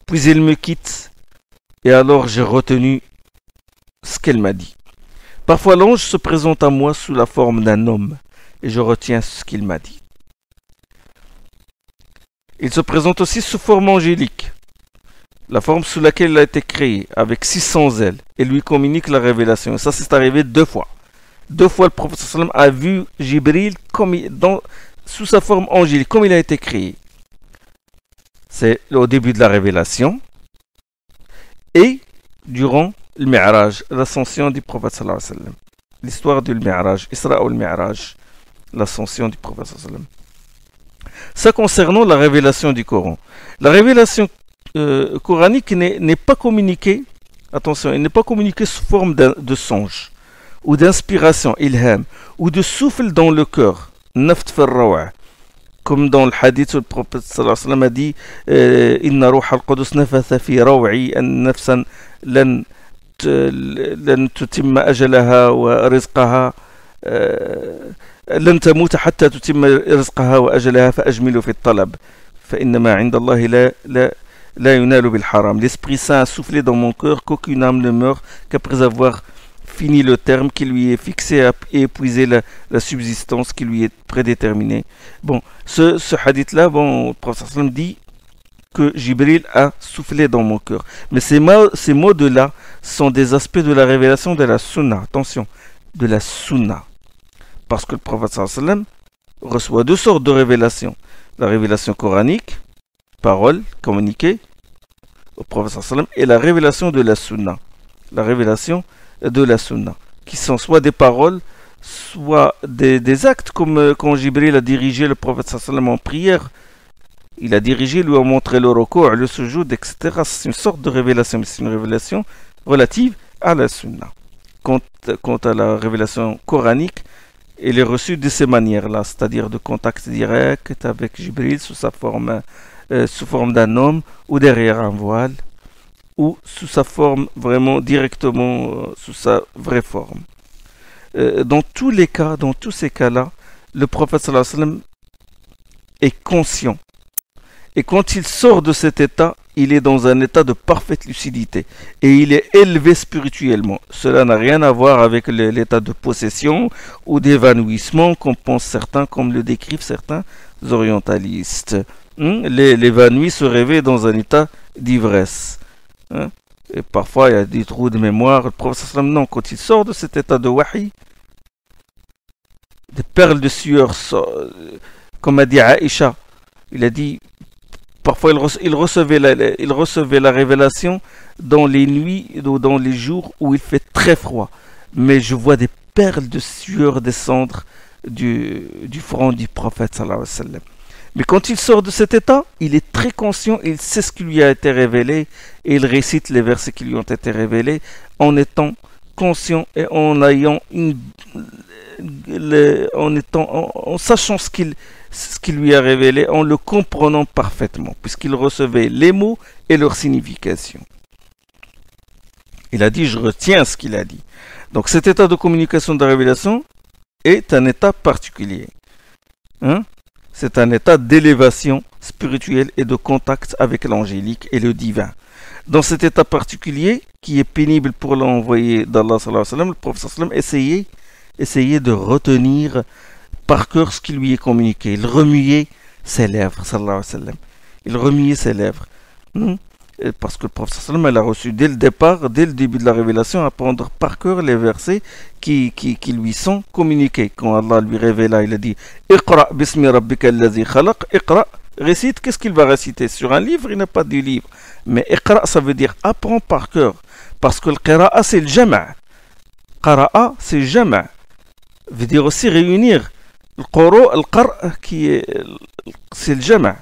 Puis il me quitte et alors j'ai retenu ce qu'elle m'a dit. Parfois l'ange se présente à moi sous la forme d'un homme et je retiens ce qu'il m'a dit. Il se présente aussi sous forme angélique, la forme sous laquelle il a été créé, avec 600 ailes, et lui communique la révélation. Et ça, c'est arrivé 2 fois. 2 fois, le prophète sallam a vu Jibril sous sa forme angélique, comme il a été créé. C'est au début de la révélation, et durant le Mi'raj, l'ascension du prophète sallallahu alayhi wa sallam. L'histoire du Mi'raj, Isra ou le Mi'raj, l'ascension du prophète sallallahu alayhi wa sallam. Ça concernant la révélation du Coran. La révélation coranique n'est pas communiqué, attention, il n'est pas communiqué sous forme de songe ou d'inspiration, ilham, ou de souffle dans le cœur, naft fil rawa', comme dans le hadith où le prophète sallallahu alayhi wa sallam a dit inna ruha al-qudus nafatha fi raw'i an nafsan lan tutimma ajalaha wa rizqaha لن تموت حتى تتم رزقها وأجلها فأجملوا في الطلب فإنما عند الله لا ينال بالحرام. L'Esprit Saint a soufflé dans mon cœur qu'aucune âme ne meurt qu'après avoir fini le terme qui lui est fixé et épuisé la subsistance qui lui est prédéterminée. Bon, ce hadith-là, bon, le prophète sallam dit que Jibril a soufflé dans mon cœur. Mais ces mots de là sont des aspects de la révélation de la sunna. Attention, de la sunna. Parce que le prophète sallallahu alayhi wa sallam reçoit 2 sortes de révélations. La révélation coranique, parole communiquée au prophète sallallahu alayhi wa sallam, et la révélation de la sunna. La révélation de la sunna, qui sont soit des paroles, soit des actes, comme quand Jibril a dirigé le prophète sallallahu alayhi wa sallam en prière. Il a dirigé, lui a montré le recours, le sujoud, etc. C'est une sorte de révélation, mais c'est une révélation relative à la sunna. Quant à la révélation coranique, elle est reçue de ces manières-là, c'est-à-dire de contact direct avec Jibril sous forme d'un homme ou derrière un voile, ou sous sa forme vraiment directement, sous sa vraie forme. Dans tous ces cas-là, le prophète sallallahu alayhi wa sallam est conscient. Et quand il sort de cet état, il est dans un état de parfaite lucidité. Et il est élevé spirituellement. Cela n'a rien à voir avec l'état de possession ou d'évanouissement comme pensent certains, comme le décrivent certains orientalistes. L'évanoui se réveille dans un état d'ivresse. Et parfois il y a des trous de mémoire. Le prophète sallam, non, quand il sort de cet état de wahi, des perles de sueur, comme a dit Aïcha, il a dit Parfois, il recevait la révélation dans les nuits ou dans les jours où il fait très froid. Mais je vois des perles de sueur descendre du front du prophète sallallahu alayhi wa sallam. Mais quand il sort de cet état, il est très conscient, il sait ce qui lui a été révélé et il récite les versets qui lui ont été révélés en étant conscient et en sachant ce qu'il lui a révélé, en le comprenant parfaitement, puisqu'il recevait les mots et leur signification. Il a dit, je retiens ce qu'il a dit. Donc cet état de communication de révélation est un état particulier. C'est un état d'élévation spirituelle et de contact avec l'angélique et le divin. Dans cet état particulier, qui est pénible pour l'envoyé d'Allah, le prophète essayait de retenir par cœur ce qui lui est communiqué. Il remuait ses lèvres, Il remuait ses lèvres. Parce que le prophète a reçu dès le début de la révélation, à apprendre par cœur les versets qui lui sont communiqués. Quand Allah lui révéla, il a dit Iqra bismi rabbika allazi khalaq. Iqra, récite, qu'est-ce qu'il va réciter? Sur un livre, il n'a pas de livre. Mais Iqra, ça veut dire apprends par cœur. Parce que le qira'a, c'est le jama'. Qara'a, c'est le jama'. Veut dire aussi réunir. Le qara', c'est le jama'.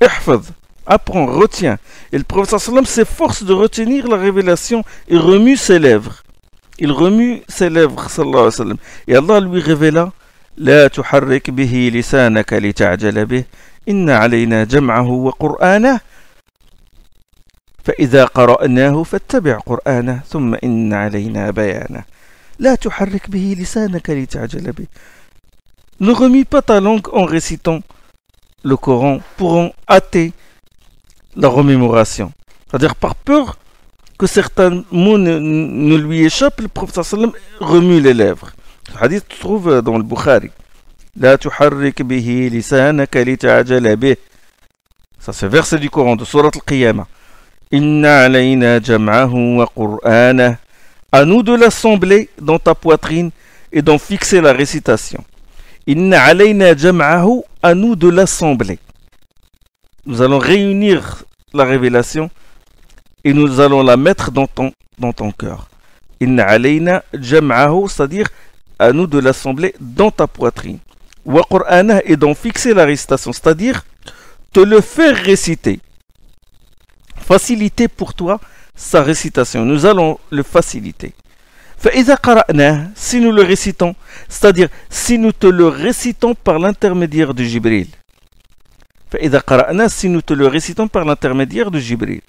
Ihfaz. Apprends, retiens. Et le prophète sallam s'efforce de retenir la révélation et remue ses lèvres. Il remue ses lèvres, sallallahu alayhi wa sallam. Et Allah lui révéla لا تحرك به لسانك لتعجل به إن علينا جمعه وقرآنه فإذا قرأناه فاتبع قرآنه ثم إن علينا بيانه لا تحرك به لسانك لتعجل به. Ne remue pas ta langue en récitant le Coran pour en hâter la remémoration. C'est-à-dire par peur que certains mots ne lui échappent, le prophète sallam remue les lèvres. Le hadith se trouve dans le Bukhari. La tuharrik bihi lisanaka lita'jala bih. Ça c'est verset du Coran de Surat al-Qiyamah. Inna alayna jam'ahu wa qur'anah. À nous de l'assembler dans ta poitrine et d'en fixer la récitation. Inna alayna jam'ahu. À nous de l'assembler. Nous allons réunir la révélation et nous allons la mettre dans ton cœur. Inna alayna jam'ahu, c'est-à-dire à nous de l'assembler dans ta poitrine. Wa qur'anah, et d'en fixer la récitation, c'est-à-dire te le faire réciter. Faciliter pour toi sa récitation. Nous allons le faciliter. فإذا قرأناه, si nous le récitons, c'est-à-dire si nous te le récitons par l'intermédiaire de Jibril. فإذا قرأناه, si nous te le récitons par l'intermédiaire de Jibril.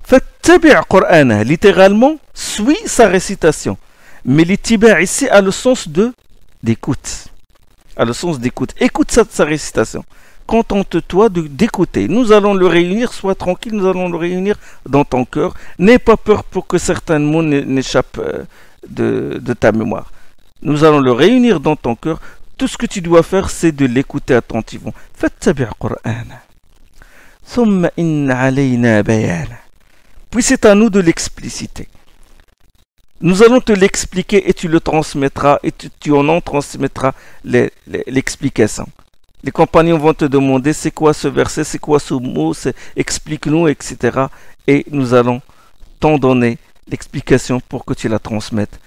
فاتبع قرآنه, littéralement, suis sa récitation. Mais l'ittiba' ici a le sens d'écoute. A le sens d'écoute. Écoute sa récitation. Contente-toi d'écouter. Nous allons le réunir, sois tranquille, nous allons le réunir dans ton cœur. N'aie pas peur pour que certains mots n'échappent de ta mémoire. Nous allons le réunir dans ton cœur. Tout ce que tu dois faire, c'est de l'écouter attentivement. Fattabi' Qur'ana. Thumma inna alayna bayana. Puis c'est à nous de l'expliciter. Nous allons te l'expliquer et tu le transmettras et tu en transmettras l'explication. Les compagnons vont te demander c'est quoi ce verset, c'est quoi ce mot, explique-nous, etc. Et nous allons t'en donner l'explication pour que tu la transmettes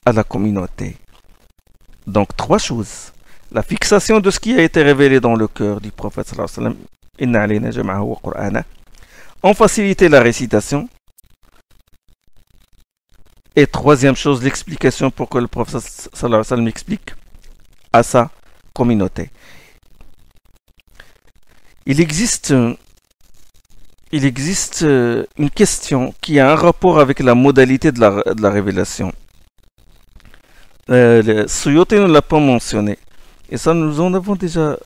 à la communauté. Donc 3 choses. La fixation de ce qui a été révélé dans le cœur du prophète sallallahu alayhi wa sallam. Inna alayna jam'ahu wa qur'ana. En faciliter la récitation. Et 3e chose, l'explication pour que le prophète sallallahu alayhi wa sallam explique à sa communauté. Il existe une question qui a un rapport avec la modalité de la révélation. Suyuti ne l'a pas mentionné. Et ça, nous en avons déjà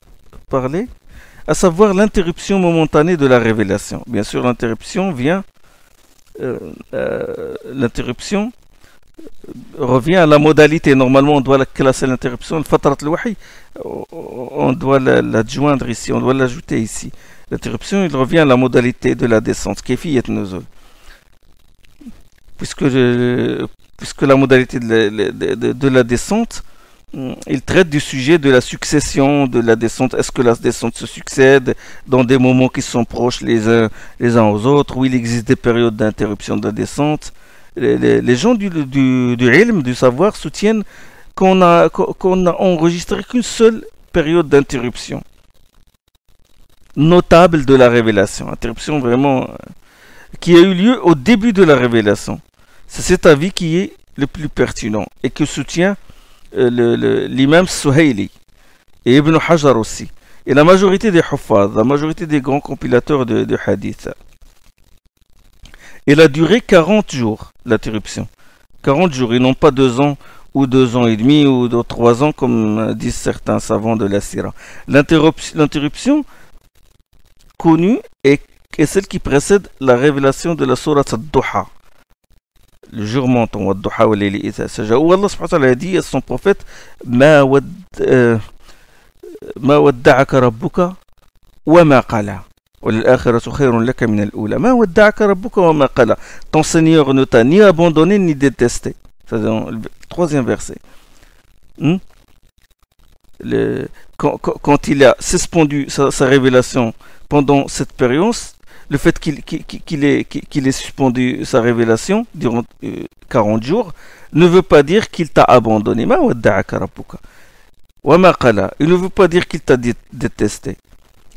parlé. À savoir l'interruption momentanée de la révélation. Bien sûr, l'interruption revient à la modalité. Normalement, on doit classer l'interruption. Le fatrat al-wahi, on doit l'adjoindre ici, on doit l'ajouter ici. L'interruption, il revient à la modalité de la descente, kayfiyat nuzul. Puisque la modalité de la descente il traite du sujet de la succession, de la descente. Est-ce que la descente se succède dans des moments qui sont proches les uns aux autres, où il existe des périodes d'interruption de la descente? Les gens du ilm, du savoir, soutiennent qu'on a enregistré qu'une seule période d'interruption notable de la révélation. Interruption vraiment qui a eu lieu au début de la révélation. C'est cet avis qui est le plus pertinent et que soutient l'imam Suhaili et Ibn Hajar aussi. Et la majorité des huffaz, la majorité des grands compilateurs de hadith. Elle a duré 40 jours, l'interruption. 40 jours, et non pas 2 ans ou 2 ans et demi ou 3 ans comme disent certains savants de la Sira. L'interruption connue est celle qui précède la révélation de la sourate Ad-Duha. Le jour montant, Ad-Duha wa layli idha saja, où Allah subhanahu wa ta'ala a dit à son prophète Ma wadda'aka rabbuka wa ma qala. Ton Seigneur ne t'a ni abandonné ni détesté. C'est dans le 3e verset. Quand il a suspendu sa révélation pendant cette période, le fait qu'il ait suspendu sa révélation durant 40 jours ne veut pas dire qu'il t'a abandonné. Il ne veut pas dire qu'il t'a détesté.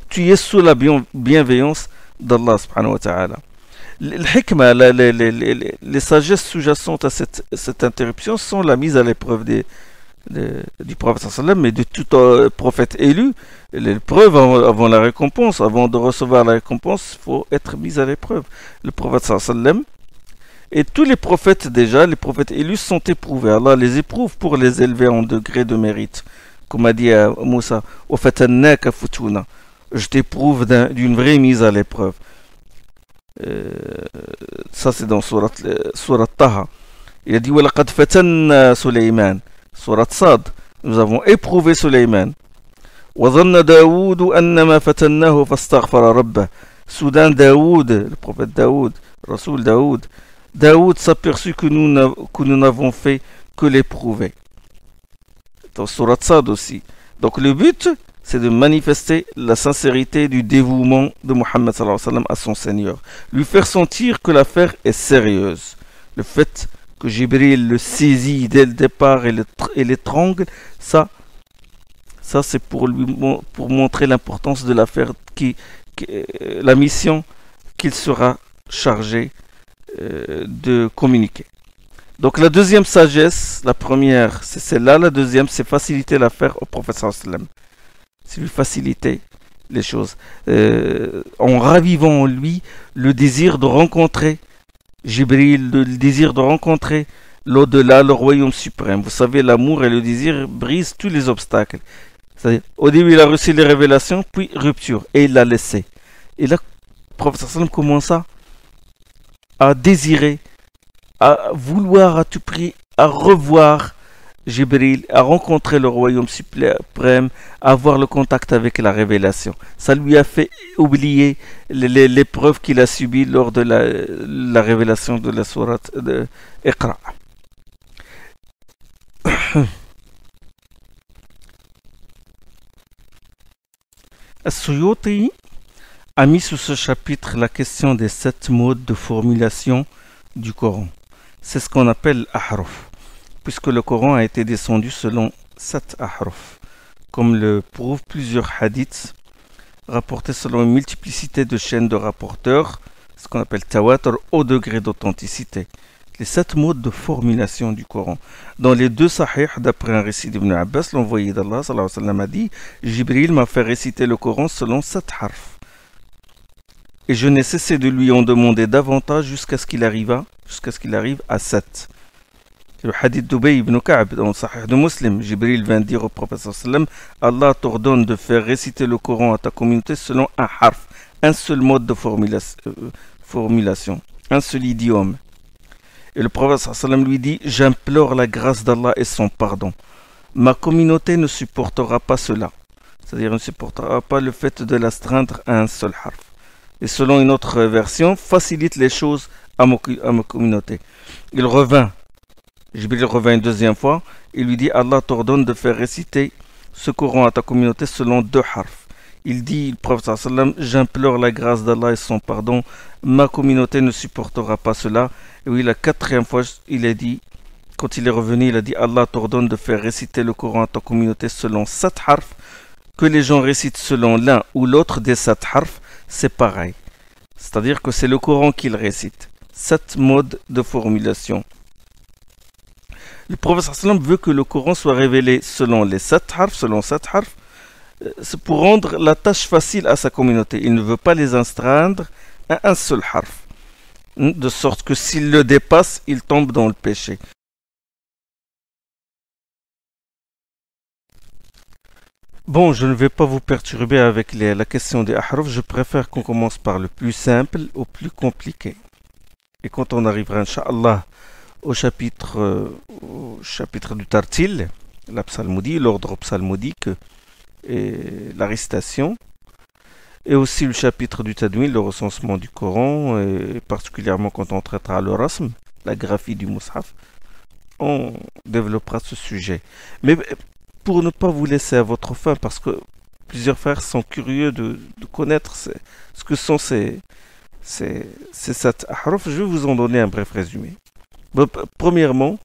Tu es sous la bienveillance d'Allah subhanahu wa ta'ala. L'hikmah, les sagesses sous-jacentes à cette interruption sont la mise à l'épreuve du prophète sallam, mais de tout prophète élu. L'épreuve avant la récompense, avant de recevoir la récompense, il faut être mis à l'épreuve. Le prophète sallam et tous les prophètes déjà, les prophètes élus sont éprouvés. Allah les éprouve pour les élever en degré de mérite. Comme a dit à Moussa, je t'éprouve d'une vraie mise à l'épreuve. Ça c'est dans Surat Taha. Il a dit وَلَقَدْ فَتَنَّا سُلَيْمَانَ Surat Sad. Nous avons éprouvé Sulayman. وَظَنَّ دَاوُودُ أَنَّمَا فَتَنَّهُ فَاسْتَغْفَرَ رَبَّهُ. Soudain Daoud, le prophète Daoud, Rasoul Daoud s'aperçut que nous n'avons fait que l'éprouver. Dans Surat Sad aussi. Donc le but, c'est de manifester la sincérité du dévouement de Muhammad sallallahu alayhi wa sallam à son Seigneur. Lui faire sentir que l'affaire est sérieuse. Le fait que Jibril le saisit dès le départ et l'étrangle, ça c'est pour montrer l'importance de l'affaire, la mission qu'il sera chargé de communiquer. Donc la deuxième sagesse, la première c'est celle-là, la deuxième c'est faciliter l'affaire au prophète sallallahu alayhi wa sallam. C'est lui faciliter les choses, en ravivant en lui le désir de rencontrer Jibril, le désir de rencontrer l'au-delà, le royaume suprême. Vous savez, l'amour et le désir brisent tous les obstacles. C'est-à-dire, au début, il a reçu les révélations, puis rupture, et il l'a laissé. Et là, le prophète sallam commença à désirer, à vouloir à tout prix, à revoir Jibril, à rencontrer le royaume suprême, à avoir le contact avec la révélation. Ça lui a fait oublier l'épreuve qu'il a subie lors de la révélation de la sourate de Iqra. As-Suyuti a mis sous ce chapitre la question des 7 modes de formulation du Coran. C'est ce qu'on appelle ahruf, puisque le Coran a été descendu selon 7 ahruf, comme le prouvent plusieurs hadiths rapportés selon une multiplicité de chaînes de rapporteurs, ce qu'on appelle tawatur, au degré d'authenticité. Les 7 modes de formulation du Coran. Dans les 2 sahih, d'après un récit d'Ibn Abbas, l'envoyé d'Allah sallallahu alayhi wa sallam a dit « Jibril m'a fait réciter le Coran selon 7 harfs. Et je n'ai cessé de lui en demander davantage jusqu'à ce qu'il arrive à 7. » Le hadith d'Ubay ibn Ka'b dans le Sahih de Muslim, Jibril vient dire au prophète sallam, Allah t'ordonne de faire réciter le Coran à ta communauté selon un harf, un seul mode de formulation, un seul idiome. Et le prophète sallam lui dit, j'implore la grâce d'Allah et son pardon. Ma communauté ne supportera pas cela, c'est-à-dire ne supportera pas le fait de l'astreindre à un seul harf. Et selon une autre version, facilite les choses à ma communauté. Il revint Jibril revient une deuxième fois, il lui dit Allah t'ordonne de faire réciter ce Coran à ta communauté selon 2 harfs. Il dit, le prophète sallam, j'implore la grâce d'Allah et son pardon, ma communauté ne supportera pas cela. Et oui, la 4e fois, il a dit, quand il est revenu, il a dit Allah t'ordonne de faire réciter le Coran à ta communauté selon 7 harfs. Que les gens récitent selon l'un ou l'autre des 7 harfs, c'est pareil. C'est-à-dire que c'est le Coran qu'ils récitent. 7 modes de formulation. Le prophète sallam veut que le Coran soit révélé selon les 7 harfs, c'est pour rendre la tâche facile à sa communauté. Il ne veut pas les astreindre à un seul harf, de sorte que s'il le dépasse, il tombe dans le péché. Bon, je ne vais pas vous perturber avec la question des ahruf, je préfère qu'on commence par le plus simple au plus compliqué. Et quand on arrivera, Inch'Allah, au chapitre du Tartil, la psalmodie, l'ordre psalmodique et la récitation, et aussi le chapitre du Tadwin, le recensement du Coran, et particulièrement quand on traitera le rasm, la graphie du Mus'haf, on développera ce sujet. Mais pour ne pas vous laisser à votre faim, parce que plusieurs frères sont curieux de connaître ce que sont ces 7 ahruf, je vais vous en donner un bref résumé. Premièrement,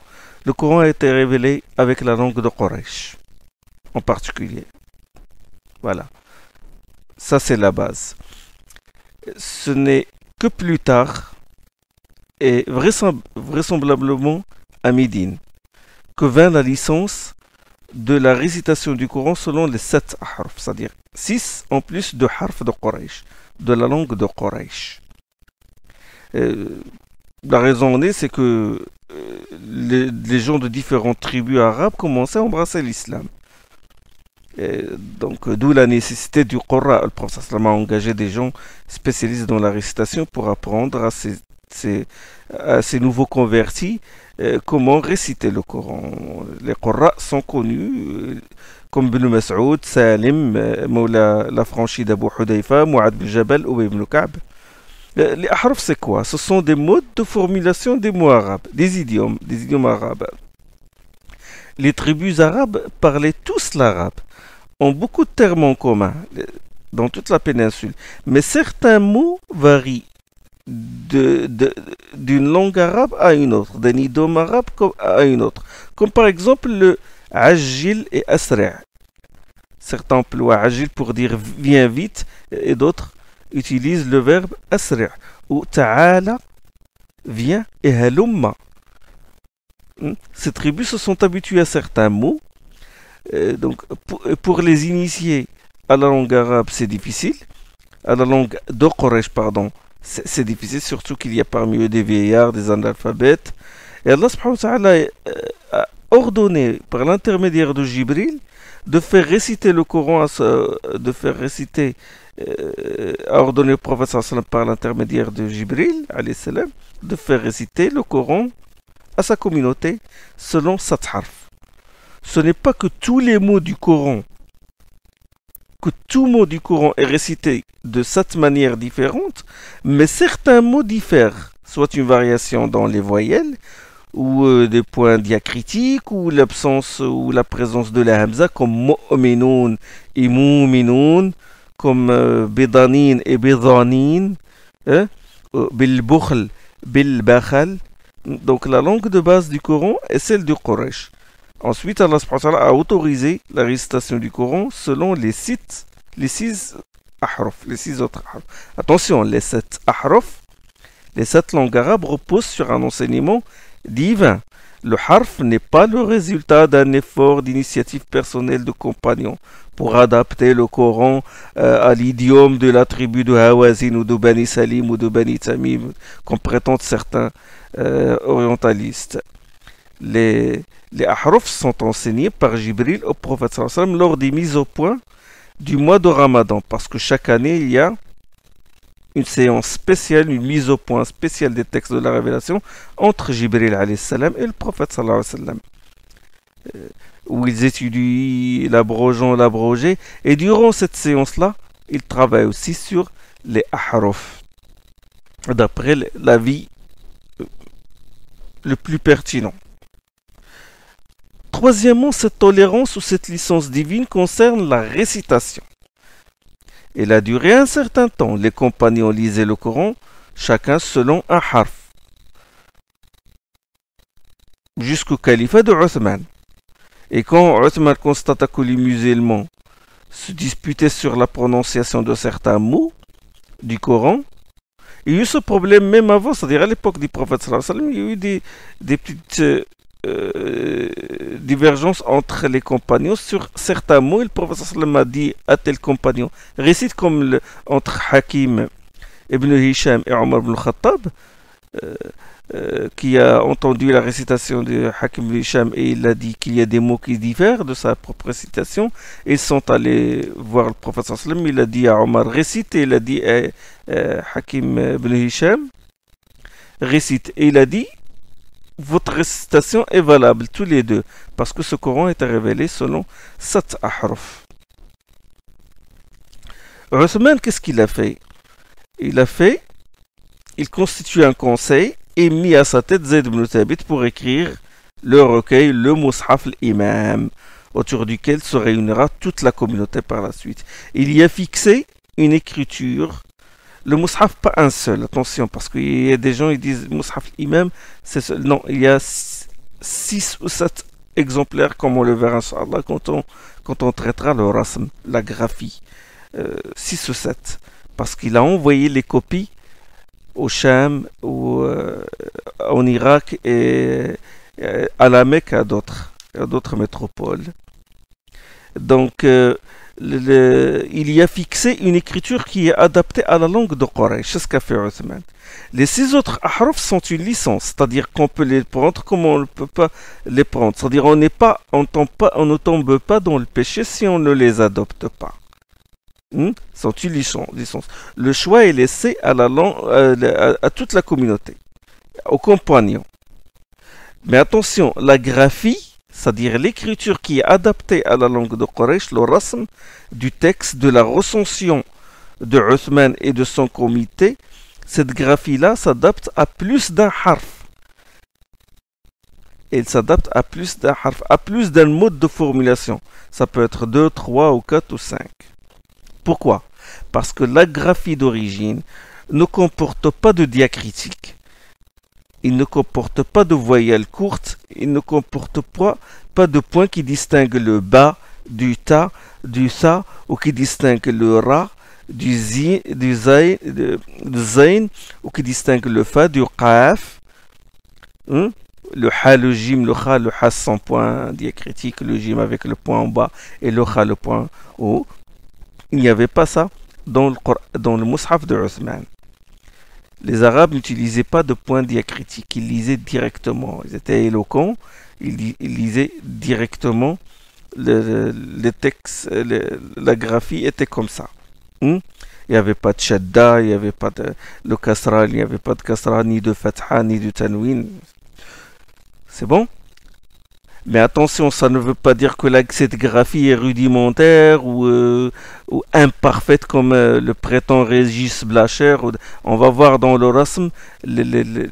le Coran a été révélé avec la langue de Quraysh, en particulier. Voilà. Ça, c'est la base. Ce n'est que plus tard, et vraisemblablement à Médine, que vint la licence de la récitation du Coran selon les 7 ahruf, c'est-à-dire 6 en plus de harf de Quraysh, de la langue de Quraysh. La raison en est, c'est que les gens de différentes tribus arabes commençaient à embrasser l'islam. Donc, d'où la nécessité du Qur'an. Le prophète sallam a engagé des gens spécialisés dans la récitation pour apprendre à ces nouveaux convertis comment réciter le Coran. Les Qur'an sont connus comme Ibn Mas'ud, Salim, Mawla la franchise d'Abu Hudayfa, Mu'ad bin Jabal, Ubay ibn Ka'b. Les ahruf, c'est quoi? Ce sont des modes de formulation des mots arabes, des idiomes arabes. Les tribus arabes parlaient tous l'arabe, ont beaucoup de termes en commun dans toute la péninsule, mais certains mots varient d'une langue arabe à une autre, d'un idiome arabe à une autre, comme par exemple le ajil et asra'. Certains emploient ajil pour dire viens vite, et d'autres utilisent le verbe asra', ou ta'ala, viens, et halumma. Ces tribus se sont habituées à certains mots. Donc, pour les initier à la langue arabe, c'est difficile. À la langue de Quraysh, pardon, c'est difficile, surtout qu'il y a parmi eux des vieillards, des analphabètes. Et Allah subhanahu wa ta'ala a ordonné, par l'intermédiaire de Jibril, de faire réciter le Coran, a ordonné au prophète sallam par l'intermédiaire de Jibril, alayhi salam, de faire réciter le Coran à sa communauté selon 7 harf. Ce n'est pas que tous les mots du Coran, que tout mot du Coran est récité de 7 manières différentes, mais certains mots diffèrent, soit une variation dans les voyelles, ou des points diacritiques, ou l'absence ou la présence de la hamza, comme mu'minoun et mu'minoun, comme bidanin et bidanin, bil bukhl, bil bakhal. Donc la langue de base du Coran est celle du Quraysh. Ensuite, Allah a autorisé la récitation du Coran selon les 6 ahruf, les 6 autres ahruf. Attention, les 7 ahruf, les 7 langues arabes reposent sur un enseignement divin. Le harf n'est pas le résultat d'un effort d'initiative personnelle de compagnons pour adapter le Coran à l'idiome de la tribu de Hawazin ou de Bani Salim ou de Bani Tamim, comme prétendent certains orientalistes. Les ahruf sont enseignés par Jibril au prophète sallallahu alayhi wa sallam lors des mises au point du mois de Ramadan, parce que chaque année il y a une séance spéciale, une mise au point spéciale des textes de la révélation entre Jibril alayhi salam et le prophète sallallahu alayhi wa sallam, où ils étudient l'abrogé, et durant cette séance-là, ils travaillent aussi sur les ahruf, d'après l'avis le plus pertinent. troisièmement, cette tolérance ou cette licence divine concerne la récitation. Elle a duré un certain temps. Les compagnons lisaient le Coran, chacun selon un harf, jusqu'au califat de Othman. Et quand Othman constata que les musulmans se disputaient sur la prononciation de certains mots du Coran, il y a eu ce problème même avant, c'est-à-dire à l'époque du prophète sallallahu alayhi wa sallam, il y a eu des petites divergences entre les compagnons sur certains mots. Et le prophète sallallahu alayhi wa sallam a dit à tel compagnon, récite comme entre Hakim ibn Hisham et Omar ibn Khattab, qui a entendu la récitation de Hakim ibn Hisham et il a dit qu'il y a des mots qui diffèrent de sa propre récitation. Ils sont allés voir le prophète sallallahu alayhi wa sallam, il a dit à Omar récite, et il a dit à Hakim ibn Hisham récite, et il a dit votre récitation est valable tous les deux parce que ce Coran est révélé selon 7 ahruf. Othman, qu'est-ce qu'il a fait? Il constitue un conseil et mis à sa tête Zayd ibn Thabit pour écrire le recueil, le Mus'haf al-Imam, autour duquel se réunira toute la communauté par la suite. Il y a fixé une écriture, le Mus'haf pas un seul, attention, parce qu'il y a des gens qui disent Mus'haf al-Imam, c'est seul. Non, il y a 6 ou 7 exemplaires, comme on le verra inchallah quand on traitera le rasm, la graphie. 6 ou 7, parce qu'il a envoyé les copies au Cham, en Irak et à la Mecque, à d'autres métropoles. Donc, il y a fixé une écriture qui est adaptée à la langue de Quraysh, c'est ce qu'a fait Othman. Les 6 autres ahruf sont une licence, c'est-à-dire qu'on peut les prendre comme on ne peut pas les prendre. C'est-à-dire on ne tombe pas dans le péché si on ne les adopte pas. Sont une licence. Le choix est laissé à toute la communauté, aux compagnons. Mais attention, la graphie, c'est-à-dire l'écriture qui est adaptée à la langue de Quraysh, le rasm du texte, de la recension de Othman et de son comité, cette graphie-là s'adapte à plus d'un harf. Elle s'adapte à plus d'un harf, à plus d'un mode de formulation. Ça peut être 2, 3 ou 4 ou 5. Pourquoi? Parce que la graphie d'origine ne comporte pas de diacritique. Il ne comporte pas de voyelles courtes. Il ne comporte pas de points qui distinguent le ba du ta, du sa, ou qui distinguent le ra du zayn, ou qui distinguent le fa du qaf. Le ha, le jim, le kha, le ha sans point diacritique, le jim avec le point en bas et le kha le point en haut. Il n'y avait pas ça dans le Mus'haf de Othman. Les Arabes n'utilisaient pas de points diacritiques, ils lisaient directement. Ils étaient éloquents, ils lisaient directement les textes, la graphie était comme ça. Il n'y avait pas de shadda, il n'y avait pas de le kasra, il n'y avait pas de kasra, ni de fatha, ni de tanwin. C'est bon? Mais attention, ça ne veut pas dire que cette graphie est rudimentaire ou imparfaite comme le prétend Régis Blacher. On va voir dans le rasm le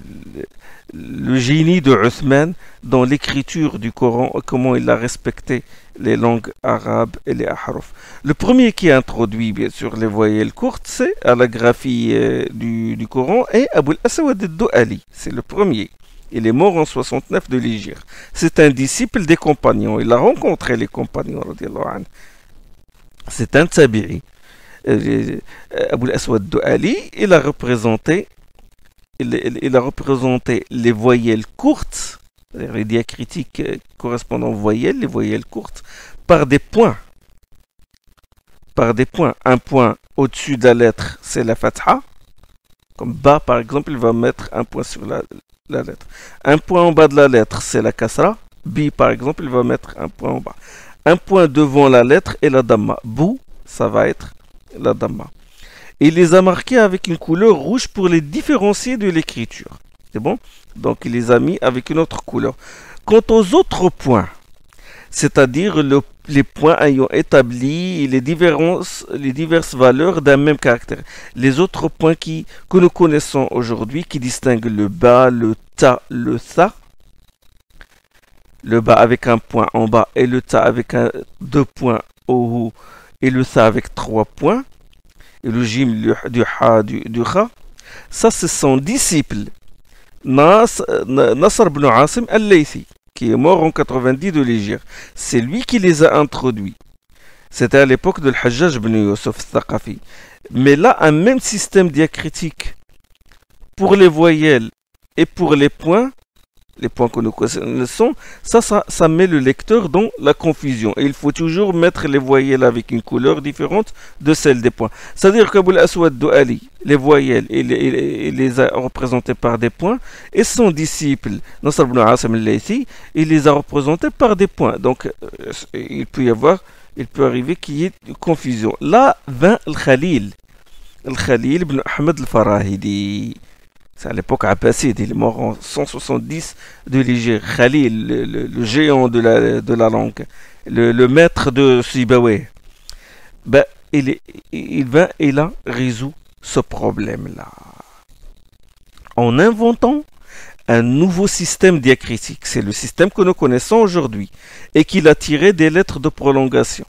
génie de Othman dans l'écriture du Coran, comment il a respecté les langues arabes et les ahruf. Le premier qui a introduit bien sûr les voyelles courtes, c'est à la graphie du Coran, et Abu al-Aswad al-Du'ali. C'est le premier. Il est mort en 69 de l'Hégire. C'est un disciple des compagnons. Il a rencontré les compagnons. C'est un tabi'i. Abu al-Aswad al-Du'ali, il a représenté les voyelles courtes, les diacritiques correspondant aux voyelles, les voyelles courtes, par des points. Un point au-dessus de la lettre, c'est la fatha. Comme ba, par exemple, il va mettre un point sur la lettre. Un point en bas de la lettre, c'est la kasra. Bi, par exemple, il va mettre un point en bas. Un point devant la lettre est la damma. Bou, ça va être la damma. Et il les a marqués avec une couleur rouge pour les différencier de l'écriture. C'est bon? Donc, il les a mis avec une autre couleur. Quant aux autres points, c'est-à-dire les points ayant établi les diverses valeurs d'un même caractère. Les autres points que nous connaissons aujourd'hui, qui distinguent le ba, le ta, le sa, le ba avec un point en bas et le ta avec deux points au haut et le sa avec trois points, et le jim du ha du kha, ça c'est son disciple Nasr ibn Asim al-Laythi, qui est mort en 90 de l'Hégire. C'est lui qui les a introduits. C'était à l'époque de l'Hajjaj ibn Yusuf al-Thaqafi. Mais là, un même système diacritique pour les voyelles et pour les points que nous connaissons, ça met le lecteur dans la confusion. Et il faut toujours mettre les voyelles avec une couleur différente de celle des points. C'est-à-dire qu'Abou al-Aswad Du'ali, les voyelles, il les a représentées par des points, et son disciple, Nasr ibn Asim al-Laythi, il les a représentées par des points. Donc, il peut arriver qu'il y ait une confusion. Là, vint al-Khalil ibn Ahmed al-Farahidi. C'est à l'époque abbasside, il est mort en 170 de l'Hégire. Khalil, le géant de la langue, le maître de Sibawayh. Ben, il a résolu ce problème-là en inventant un nouveau système diacritique. C'est le système que nous connaissons aujourd'hui et qu'il a tiré des lettres de prolongation.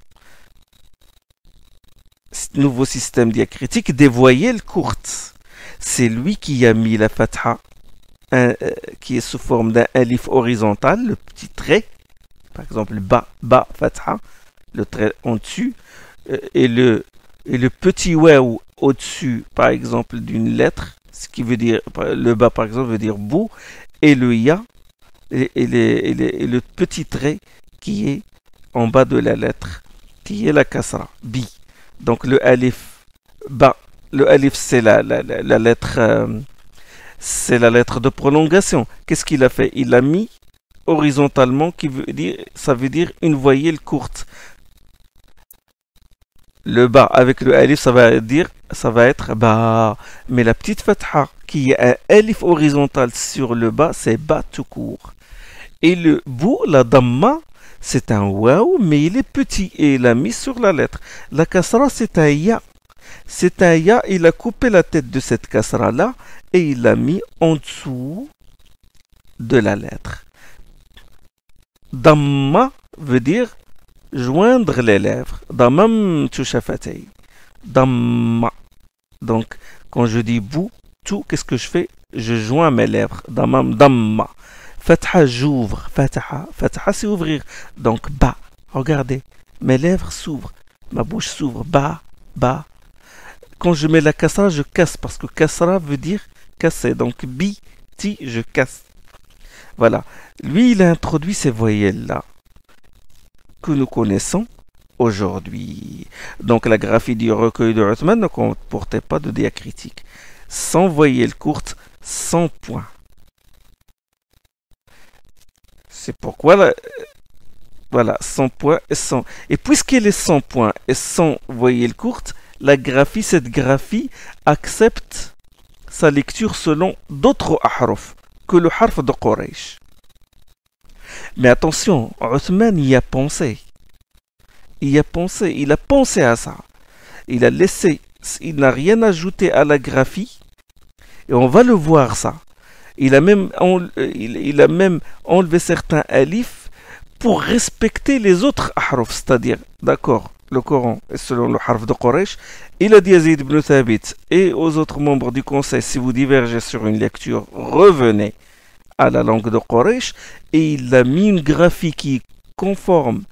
Ce nouveau système diacritique des voyelles courtes. C'est lui qui a mis la fatha, qui est sous forme d'un alif horizontal, le petit trait, par exemple ba fatha, le trait en dessus, et le petit waw au-dessus, par exemple, d'une lettre, ce qui veut dire, le ba par exemple veut dire bou, et le ya, et le petit trait qui est en bas de la lettre, qui est la kasra, bi. Donc le alif ba. Le alif, c'est la lettre, c'est la lettre de prolongation. Qu'est-ce qu'il a fait? Il l'a mis horizontalement, ça veut dire une voyelle courte. Le ba avec le alif, ça va être ba. Mais la petite fatha qui est un alif horizontal sur le ba, c'est ba tout court. Et le bou, la damma, c'est un waw, mais il est petit et il l'a mis sur la lettre. La kasra, c'est un ya. C'est un ya, il a coupé la tête de cette kasra-là et il l'a mis en dessous de la lettre. Damma veut dire joindre les lèvres. Dammam tu shafatay. Damma. Donc, quand je dis bou, tout, qu'est-ce que je fais? Je joins mes lèvres. Dammam, damma. Fatha, j'ouvre. Fatha, c'est ouvrir. Donc, ba. Regardez, mes lèvres s'ouvrent. Ma bouche s'ouvre. Ba. Quand je mets la kasra, je casse, parce que kasra veut dire casser. Donc, bi, ti, je casse. Voilà. Lui, il a introduit ces voyelles-là que nous connaissons aujourd'hui. Donc, la graphie du recueil de Uthman ne comportait pas de diacritique. 100 voyelles courtes, 100 points. C'est pourquoi, voilà, 100 points et 100. Et puisqu'il est 100 points et 100 voyelles courtes, cette graphie accepte sa lecture selon d'autres ahruf que le harf de Quraysh. Mais attention, Uthman y a pensé. Il a pensé à ça. Il n'a rien ajouté à la graphie. Et on va le voir ça. Il a même enlevé certains alifs pour respecter les autres ahruf. C'est-à-dire, d'accord, le Coran est selon le harf de Quraysh. Il a dit à Zayd ibn Thabit et aux autres membres du conseil, si vous divergez sur une lecture, revenez à la langue de Quraysh. Et il a mis une graphie qui est conforme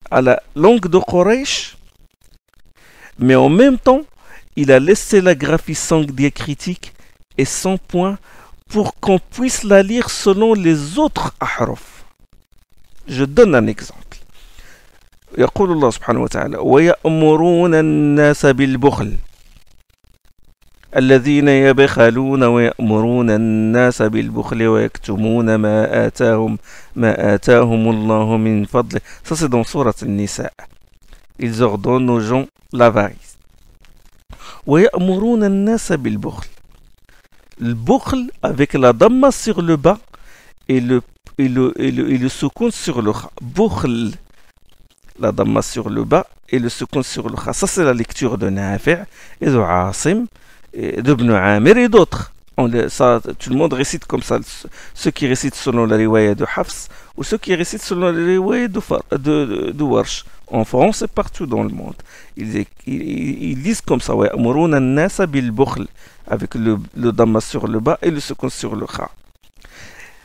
à la langue de Quraysh, mais en même temps, il a laissé la graphie sans diacritique et sans point pour qu'on puisse la lire selon les autres ahruf. Je donne un exemple. يقول الله سبحانه وتعالى ويأمرون الناس بالبخل الذين يبخلون ويأمرون الناس بالبخل ويكتمون ما آتاهم الله من فضله. Ça c'est dans Sourate An-Nisa. Ils ordonnent aux gens l'avarice. ويأمرون الناس بالبخل. Le bukhl avec la damma sur le bas et le soukoun sur le kha. Bukhl. La damma sur le bas et le soukoun sur le kha. Ça c'est la lecture de Nafi' et de Asim, d'Ibn Amir et d'autres Tout le monde récite comme ça. Ceux qui récitent selon la riwaya de Hafs ou ceux qui récitent selon la riwaya de Warsh. En France et partout dans le monde. Ils lisent comme ça. وَيَأْمُرُونَ النَّاسَ بِالْبُخْلِ avec le damma sur le bas et le sukun sur le kha.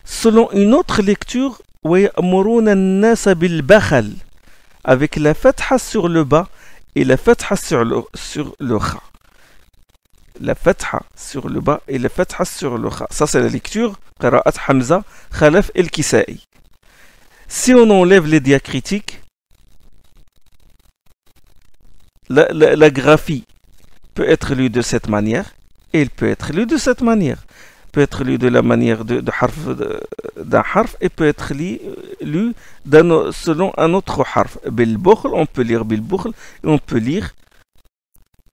Selon une autre lecture, وَيَأْمُرُونَ النَّاسَ بِالْبَخَلِ avec la fatha sur le bas et la fatha sur le kha. La fatha sur le bas et la fatha sur le kha. Ça c'est la lecture qira'at Hamza, Khalaf et Kisa'i. Si on enlève les diacritiques, la graphie peut être lue de cette manière et il peut être lu de cette manière. Peut être lu de la manière d'un harf et peut être lu selon un autre harf. Bil bukhl, on peut lire bil bukhl et on peut lire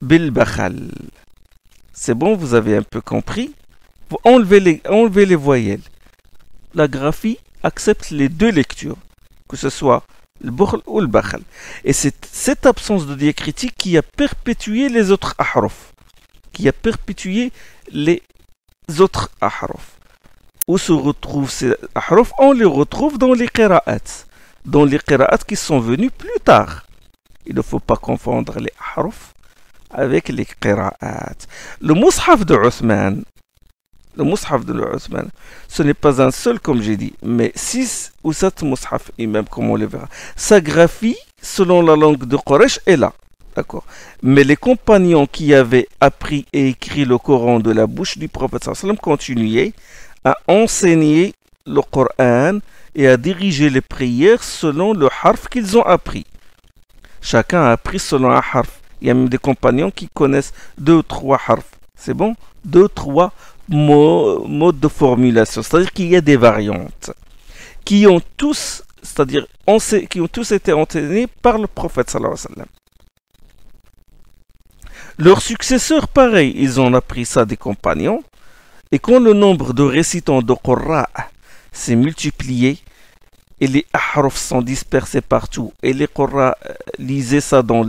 bil bakhal. C'est bon, vous avez un peu compris. Vous enlevez les voyelles. La graphie accepte les deux lectures, que ce soit le bukhl ou le bakhal. Et c'est cette absence de diacritique qui a perpétué les autres ahruf. Qui a perpétué les autres ahruf. Où se retrouvent ces ahruf? On les retrouve dans les qira'at. Dans les qira'at qui sont venus plus tard. Il ne faut pas confondre les ahruf avec les qira'at. Le mushaf de Uthman, ce n'est pas un seul comme j'ai dit, mais 6 ou 7 mushaf imam comme on le verra. Sa graphie, selon la langue de Quraysh, est là. D'accord. Mais les compagnons qui avaient appris et écrit le Coran de la bouche du prophète sallam continuaient à enseigner le Coran et à diriger les prières selon le harf qu'ils ont appris. Chacun a appris selon un harf. Il y a même des compagnons qui connaissent 2 ou 3 harfs. C'est bon? 2 ou 3 modes de formulation. C'est-à-dire qu'il y a des variantes qui ont tous été enseignés par le prophète sallallahu alayhi wa sallam. Leurs successeurs, pareil, ils ont appris ça des compagnons. Et quand le nombre de récitants de Qurra s'est multiplié, et les ahruf sont dispersés partout, et les Qurra lisaient ça dans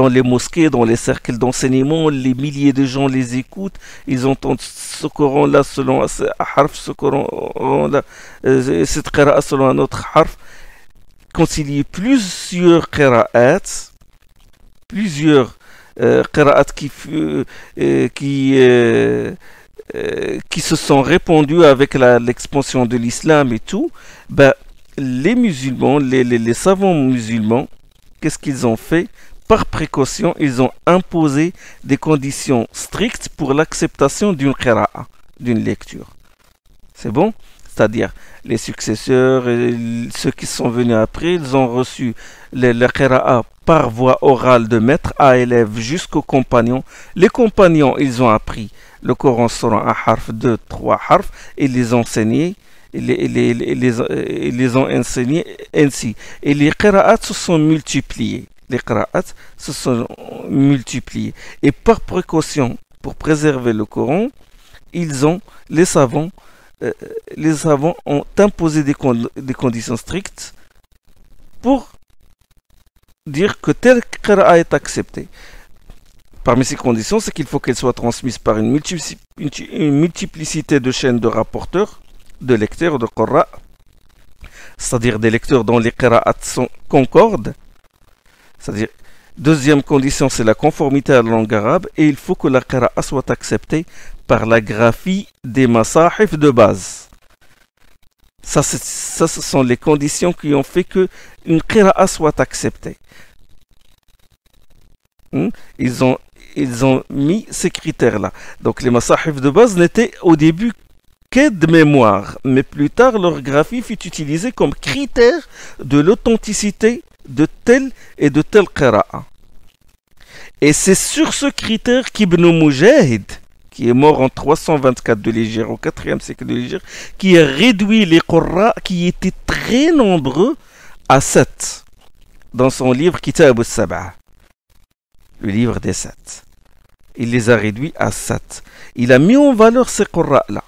les mosquées, dans les cercles d'enseignement, les milliers de gens les écoutent, ils entendent ce Coran-là selon ce ahruf, ce Coran-là, cette qira'a selon un autre harf. Quand il y a plusieurs qira'at, qui se sont répandus avec l'expansion de l'islam et tout, les musulmans, les savants musulmans, qu'est-ce qu'ils ont fait? Par précaution, ils ont imposé des conditions strictes pour l'acceptation d'une qira'a, d'une lecture. C'est bon? C'est-à-dire, les successeurs, ceux qui sont venus après, ils ont reçu la qira'a par voie orale de maître à élève jusqu'aux compagnons. Les compagnons, ils ont appris le Coran selon un harf, 2, 3 harfs, et les enseigner, les ont enseignés ainsi. Et les qira'at se sont multipliés. Et par précaution, pour préserver le Coran, les savants ont imposé des conditions strictes pour dire que telle qira'a est acceptée. Parmi ces conditions, c'est qu'il faut qu'elle soit transmise par une multiplicité de chaînes de rapporteurs, de lecteurs, de qurra, c'est-à-dire des lecteurs dont les qira'at sont concordes. C'est-à-dire, deuxième condition, c'est la conformité à la langue arabe, et il faut que la qira'a soit acceptée par la graphie des masahif de base. Ça, ce sont les conditions qui ont fait qu'une qira'a soit acceptée. Ils ont mis ces critères-là. Donc les masahif de base n'étaient au début qu'aide de mémoire, mais plus tard leur graphie fut utilisée comme critère de l'authenticité de telle et de telle qira'a. Et c'est sur ce critère qu'Ibn Mujahid, qui est mort en 324 de l'Hégire, au 4e siècle de l'Hégire, qui a réduit les qurra qui étaient très nombreux à 7 dans son livre Kitab al-Sab'a, le livre des 7. Il les a réduits à 7. Il a mis en valeur ces qurra-là.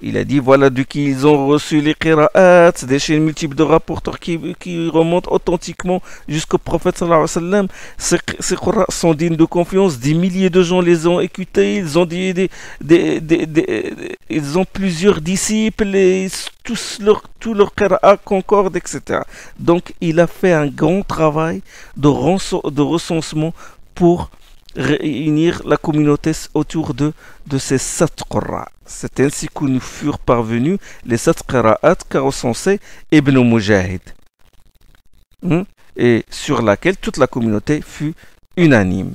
Il a dit voilà de qui ils ont reçu les qira'at, des chaînes multiples de rapporteurs qui remontent authentiquement jusqu'au prophète sallallahu alayhi wa sallam. Ces qurra sont dignes de confiance, des milliers de gens les ont écoutés, ils ont ils ont plusieurs disciples et tous leurs qira'at concordent, etc. Donc il a fait un grand travail de recensement pour réunir la communauté autour de ces 7 qurra. C'est ainsi que nous furent parvenus les 7 qira'at qu'a recensé Ibn Mujahid, et sur laquelle toute la communauté fut unanime.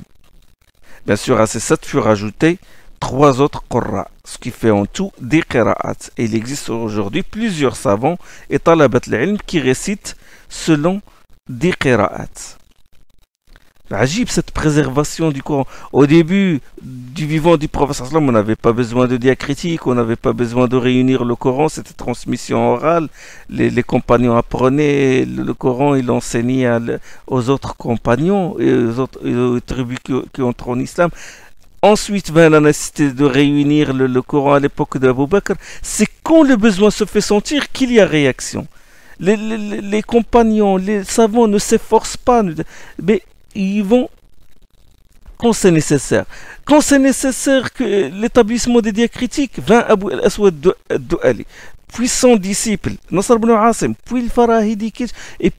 Bien sûr, à ces 7 furent ajoutés 3 autres qurra, ce qui fait en tout 10 qira'at. Et il existe aujourd'hui plusieurs savants et talabat al-ilm qui récitent selon 10 qira'at. Ajib, cette préservation du Coran. Au début du vivant du prophète, on n'avait pas besoin de diacritique, on n'avait pas besoin de réunir le Coran, c'était transmission orale. Les compagnons apprenaient le Coran, ils l'enseignaient aux autres compagnons et aux tribus qui entrent en islam. Ensuite vint la nécessité de réunir le Coran à l'époque d'Abu Bakr. C'est quand le besoin se fait sentir qu'il y a réaction. Les compagnons, les savants ne s'efforcent pas, mais ils vont quand c'est nécessaire. Quand c'est nécessaire que l'établissement des diacritiques, vint Abu al-Aswad Du'ali, puis son disciple, Nasr ibn Asim, puis le Farahidi, et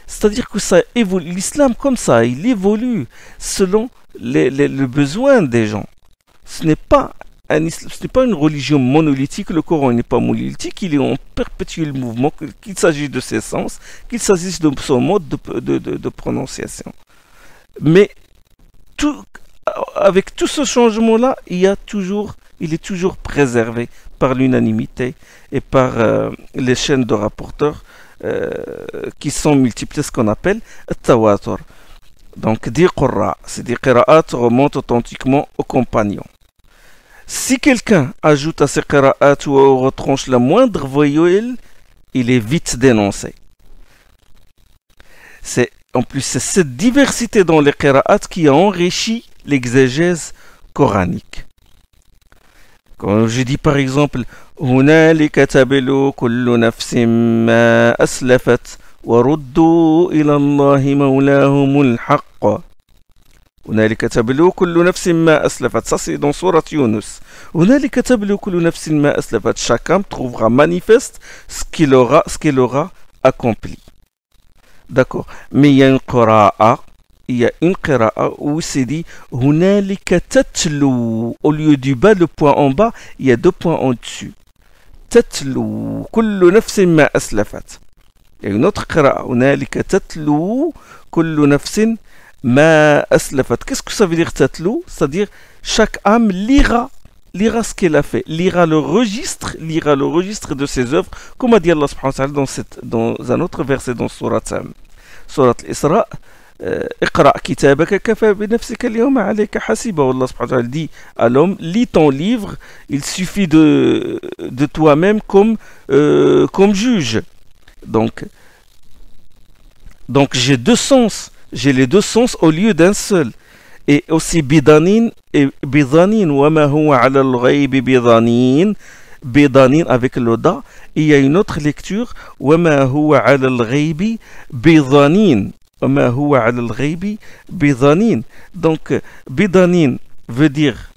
c'est-à-dire que ça évolue. L'islam comme ça, il évolue selon le besoin des gens. Ce n'est pas une religion monolithique, le Coran n'est pas monolithique, il est en perpétuel mouvement, qu'il s'agisse de ses sens, qu'il s'agisse de son mode de prononciation. Mais avec tout ce changement-là, il est toujours préservé par l'unanimité et par les chaînes de rapporteurs qui sont multipliées, ce qu'on appelle tawatur. Donc, 10 qurra, c'est des qira'at remontent authentiquement aux compagnons. Si quelqu'un ajoute à ces qira'at ou retranche la moindre voyelle, il est vite dénoncé. En plus, c'est cette diversité dans les qira'at qui a enrichi l'exégèse coranique. Quand je dis par exemple هنالك تبلو كل نفس ما أسلفت وردوا إلى الله مولاهم الحق. هنالك تبلو كل نفس ما أسلفت. Ça c'est dans sourate Yunus. هنالك تبلو كل نفس ما أسلفت. Chacun trouvera manifeste ce qu'il aura accompli. D'accord. Mais il y a une qira'a où c'est dit hunalika tatlu. Au lieu du bas, le point en bas, il y a 2 points en dessus. Tatlu kullu nafsin ma aslafat. Il y a une autre qira'a hunalika tatlu kullu nafsin ma aslafat. Qu'est-ce que ça veut dire tatlu? C'est-à-dire chaque âme lira ce qu'elle a fait, lira le registre de ses œuvres, comme a dit Allah subhanahu wa ta'ala dans un autre verset dans Surat Al-Isra. اقرأ كتابك كفى بنفسك اليوم عليك حسيبا. Allah subhanahu wa ta'ala dit à l'homme, lis ton livre, il suffit de toi-même comme juge. Donc j'ai les deux sens au lieu d'un seul. Et aussi bidanin et bidanin wa ma huwa ala al-ghayb bidanin, bidanin avec le da. Et il y a une autre lecture wa ma huwa ala al-ghayb bidanin. Donc, bidanin veut dire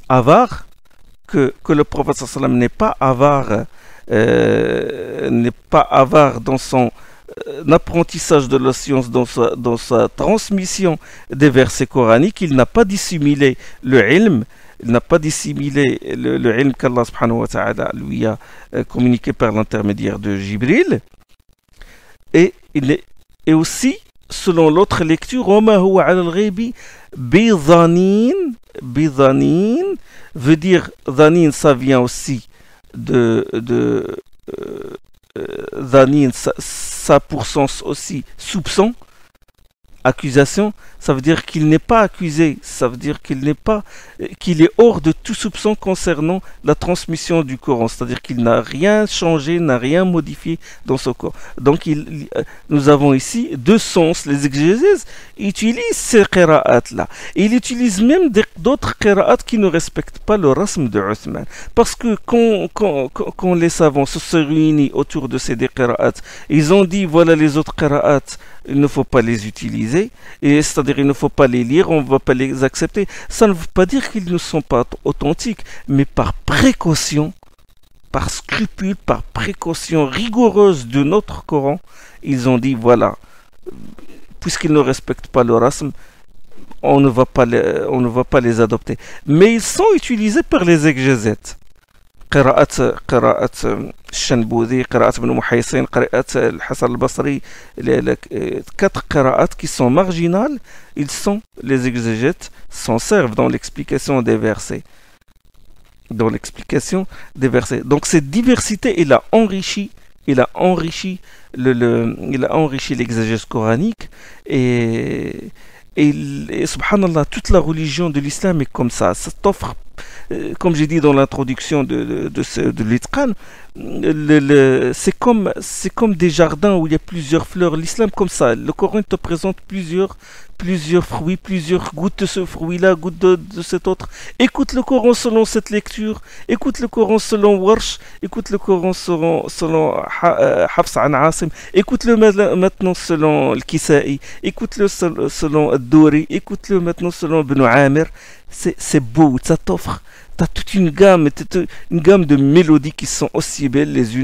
avare, que le prophète sallam n'est pas avare dans son apprentissage de la science, dans sa transmission des versets coraniques. Il n'a pas dissimulé le ilm, le ilm qu'Allah subhanahu wa ta'ala lui a communiqué par l'intermédiaire de Jibril. Et aussi, selon l'autre lecture, وَمَا هُوَ عَلَى الْغَيْبِ بِظَنِينَ veut dire, dhanin, ça vient aussi de dhanin, ça pour sens aussi soupçon, Accusation, ça veut dire qu'il n'est pas accusé, ça veut dire qu'il n'est pas, qu'il est hors de tout soupçon concernant la transmission du Coran, c'est-à-dire qu'il n'a rien changé, n'a rien modifié dans ce Coran. Donc nous avons ici deux sens. Les exégèses utilisent ces qira'at-là. Il utilise même d'autres qira'at qui ne respectent pas le rasm de Uthman. Parce que quand les savants se réunissent autour de ces deux qira'at, ils ont dit voilà les autres qira'at, il ne faut pas les utiliser, et c'est-à-dire il ne faut pas les lire, on ne va pas les accepter. Ça ne veut pas dire qu'ils ne sont pas authentiques, mais par précaution, par scrupule, par précaution rigoureuse de notre Coran, ils ont dit voilà, puisqu'ils ne respectent pas le rasm, on ne va pas les adopter. Mais ils sont utilisés par les exégètes. قراءة الشنبوذي, قراءة ابن محيصن, قراءة الحسن البصري, les quatre قراءات qui sont marginales, les exégètes s'en servent dans l'explication des versets. Donc cette diversité, il a enrichi l'exégèse coranique et subhanallah, toute la religion de l'islam est comme ça. Ça t'offre, comme j'ai dit dans l'introduction de l'Itqan, c'est comme des jardins où il y a plusieurs fleurs. L'islam comme ça, le Coran te présente plusieurs fruits, plusieurs gouttes de ce fruit-là, gouttes de cet autre. Écoute le Coran selon cette lecture, écoute le Coran selon Warsh, écoute le Coran selon Hafs an Asim, écoute-le maintenant selon le Kisa'i, écoute-le selon Ad-Duri, écoute-le maintenant selon Ibn Amir. C'est beau, ça t'offre. T'as toute une gamme de mélodies qui sont aussi belles les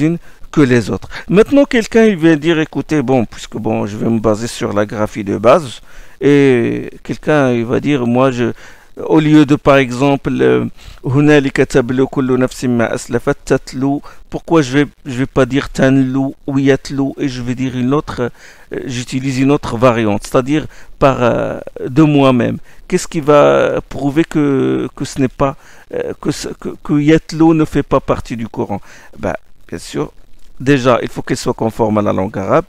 unes que les autres. Maintenant, quelqu'un il vient dire, écoutez, puisque je vais me baser sur la graphie de base, et quelqu'un il va dire, moi au lieu de par exemple pourquoi je vais pas dire tanlou ou yatlu et je vais dire j'utilise une autre variante, c'est-à-dire de moi-même. Qu'est-ce qui va prouver que ce n'est pas que yatlu ne fait pas partie du Coran? Bien sûr, déjà il faut qu'elle soit conforme à la langue arabe.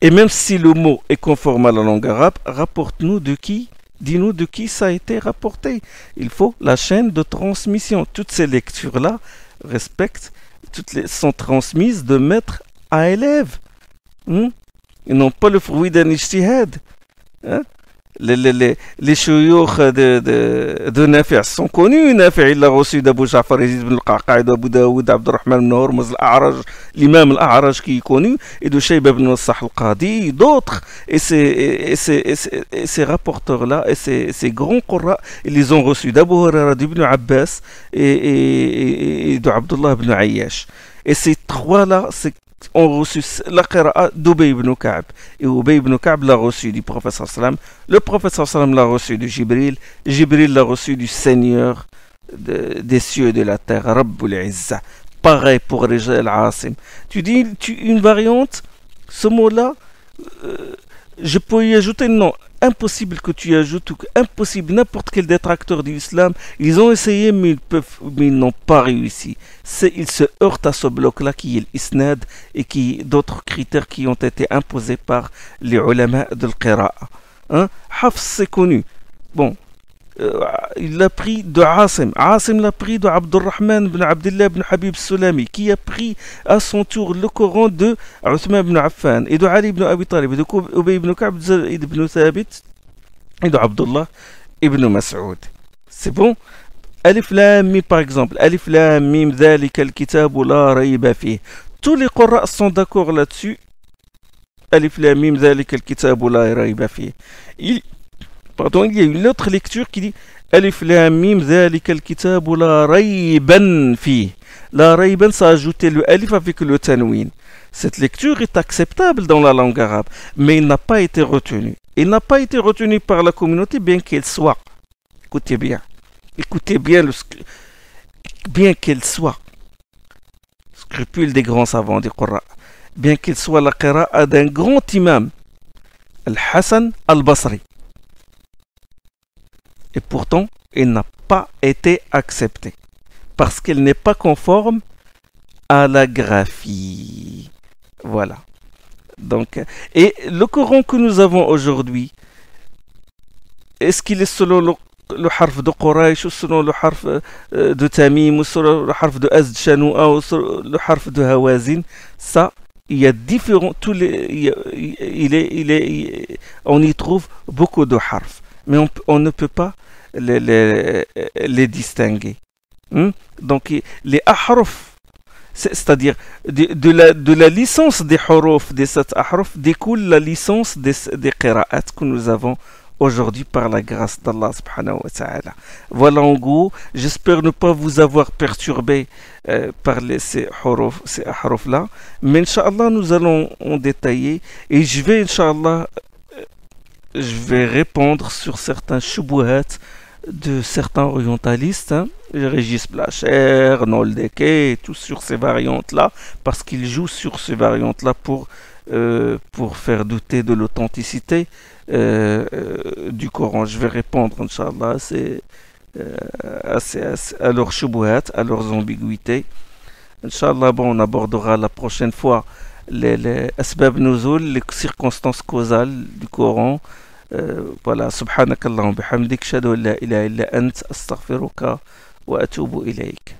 Et même si le mot est conforme à la langue arabe, rapporte-nous de qui? Dis-nous de qui ça a été rapporté. Il faut la chaîne de transmission. Toutes ces lectures-là sont transmises de maître à élève. Ils n'ont pas le fruit d'un ijtihad. Les chouyoukh de Nafi' sont connus. Nafi' il a reçu d'Abu Ja'far Yazid ibn al-Qa'qa', d'Abu Daoud, Abdurrahman ibn Hurmuz al-A'raj, l'imam al-A'raj qui est connu, et de Shayba ibn Wassah al-Qadi, d'autres. Et ces rapporteurs-là, et ces grands qurra, ils les ont reçus d'Abu Huraira, d'Ibn Abbas et d'Abdullah ibn Ayyash. Et ces trois-là, ont reçu la qira'a d'Ubay ibn Ka'b. Et Ubay ibn Ka'b l'a reçu du professeur sallam. Le professeur sallam l'a reçu de Jibril. Jibril l'a reçu du Seigneur des cieux et de la terre, Rabbul Izza. Pareil pour Rijal al-Asim. Tu dis une variante, ce mot-là, je peux y ajouter non. Impossible que tu y ajoutes, impossible, n'importe quel détracteur de l'islam, ils ont essayé mais ils n'ont pas réussi. Ils se heurtent à ce bloc-là qui est l'isnad et d'autres critères qui ont été imposés par les ulama de l'qira'a. Hafs c'est connu. Il l'a pris de Asim. Asim l'a pris de Abdurrahman ibn Abdullah ibn Habib Sulami, qui a pris à son tour le Coran de Uthman ibn Affan, et de Ali ibn Abi Talib, et de Ubay ibn Ka'b, ibn Thabit, et de Abdullah ibn Mas'ud. C'est bon? Alif Lam Mim par exemple. Alif Lam Mim dhalika al-kitabu la rayba fih. Tous les Qur'ans sont d'accord là-dessus. Alif Lam Mim dhalika al-kitabu la rayba fih. Il y a une autre lecture qui dit Alif Lam Mim dhalika al-kitabu la rayban fi. La rayban, ça a ajouté le alif avec le tanwin. Cette lecture est acceptable dans la langue arabe, mais il n'a pas été retenu. Il n'a pas été retenu par la communauté, bien qu'elle soit. Écoutez bien. Écoutez bien, bien qu'elle soit. Scrupule des grands savants du Coran. Bien qu'elle soit la qira'a d'un grand imam, Al-Hassan al-Basri. Et pourtant, elle n'a pas été acceptée. Parce qu'elle n'est pas conforme à la graphie. Voilà. Donc, et le Coran que nous avons aujourd'hui, est-ce qu'il est selon le harf de Quraysh ou selon le harf de Tamim ou selon le harf de Azd Shanoua ou selon le harf de Hawazin? Ça, il y a différents, on y trouve beaucoup de harf, mais on ne peut pas les distinguer. Donc les ahruf, c'est-à-dire de la licence des huruf, des sept ahruf, découle la licence des qira'at que nous avons aujourd'hui par la grâce d'Allah subhanahu wa ta'ala. Voilà en gros, j'espère ne pas vous avoir perturbé par ces ahruf là, mais Inch'Allah nous allons en détailler et je vais Inch'Allah je vais répondre sur certains shubuhat de certains orientalistes, Régis Blacher, Noldeke, tous sur ces variantes-là, parce qu'ils jouent sur ces variantes-là pour faire douter de l'authenticité du Coran. Je vais répondre, Inch'Allah, à leurs shubuhat, à leurs ambiguïtés. Inch'Allah, bon, on abordera la prochaine fois les asbab nuzul, les circonstances causales du Coran. voilà, subhanakallahumma bihamdik, shadu an la ilaha illa ant, astaghfiruka wa atubu ilayk.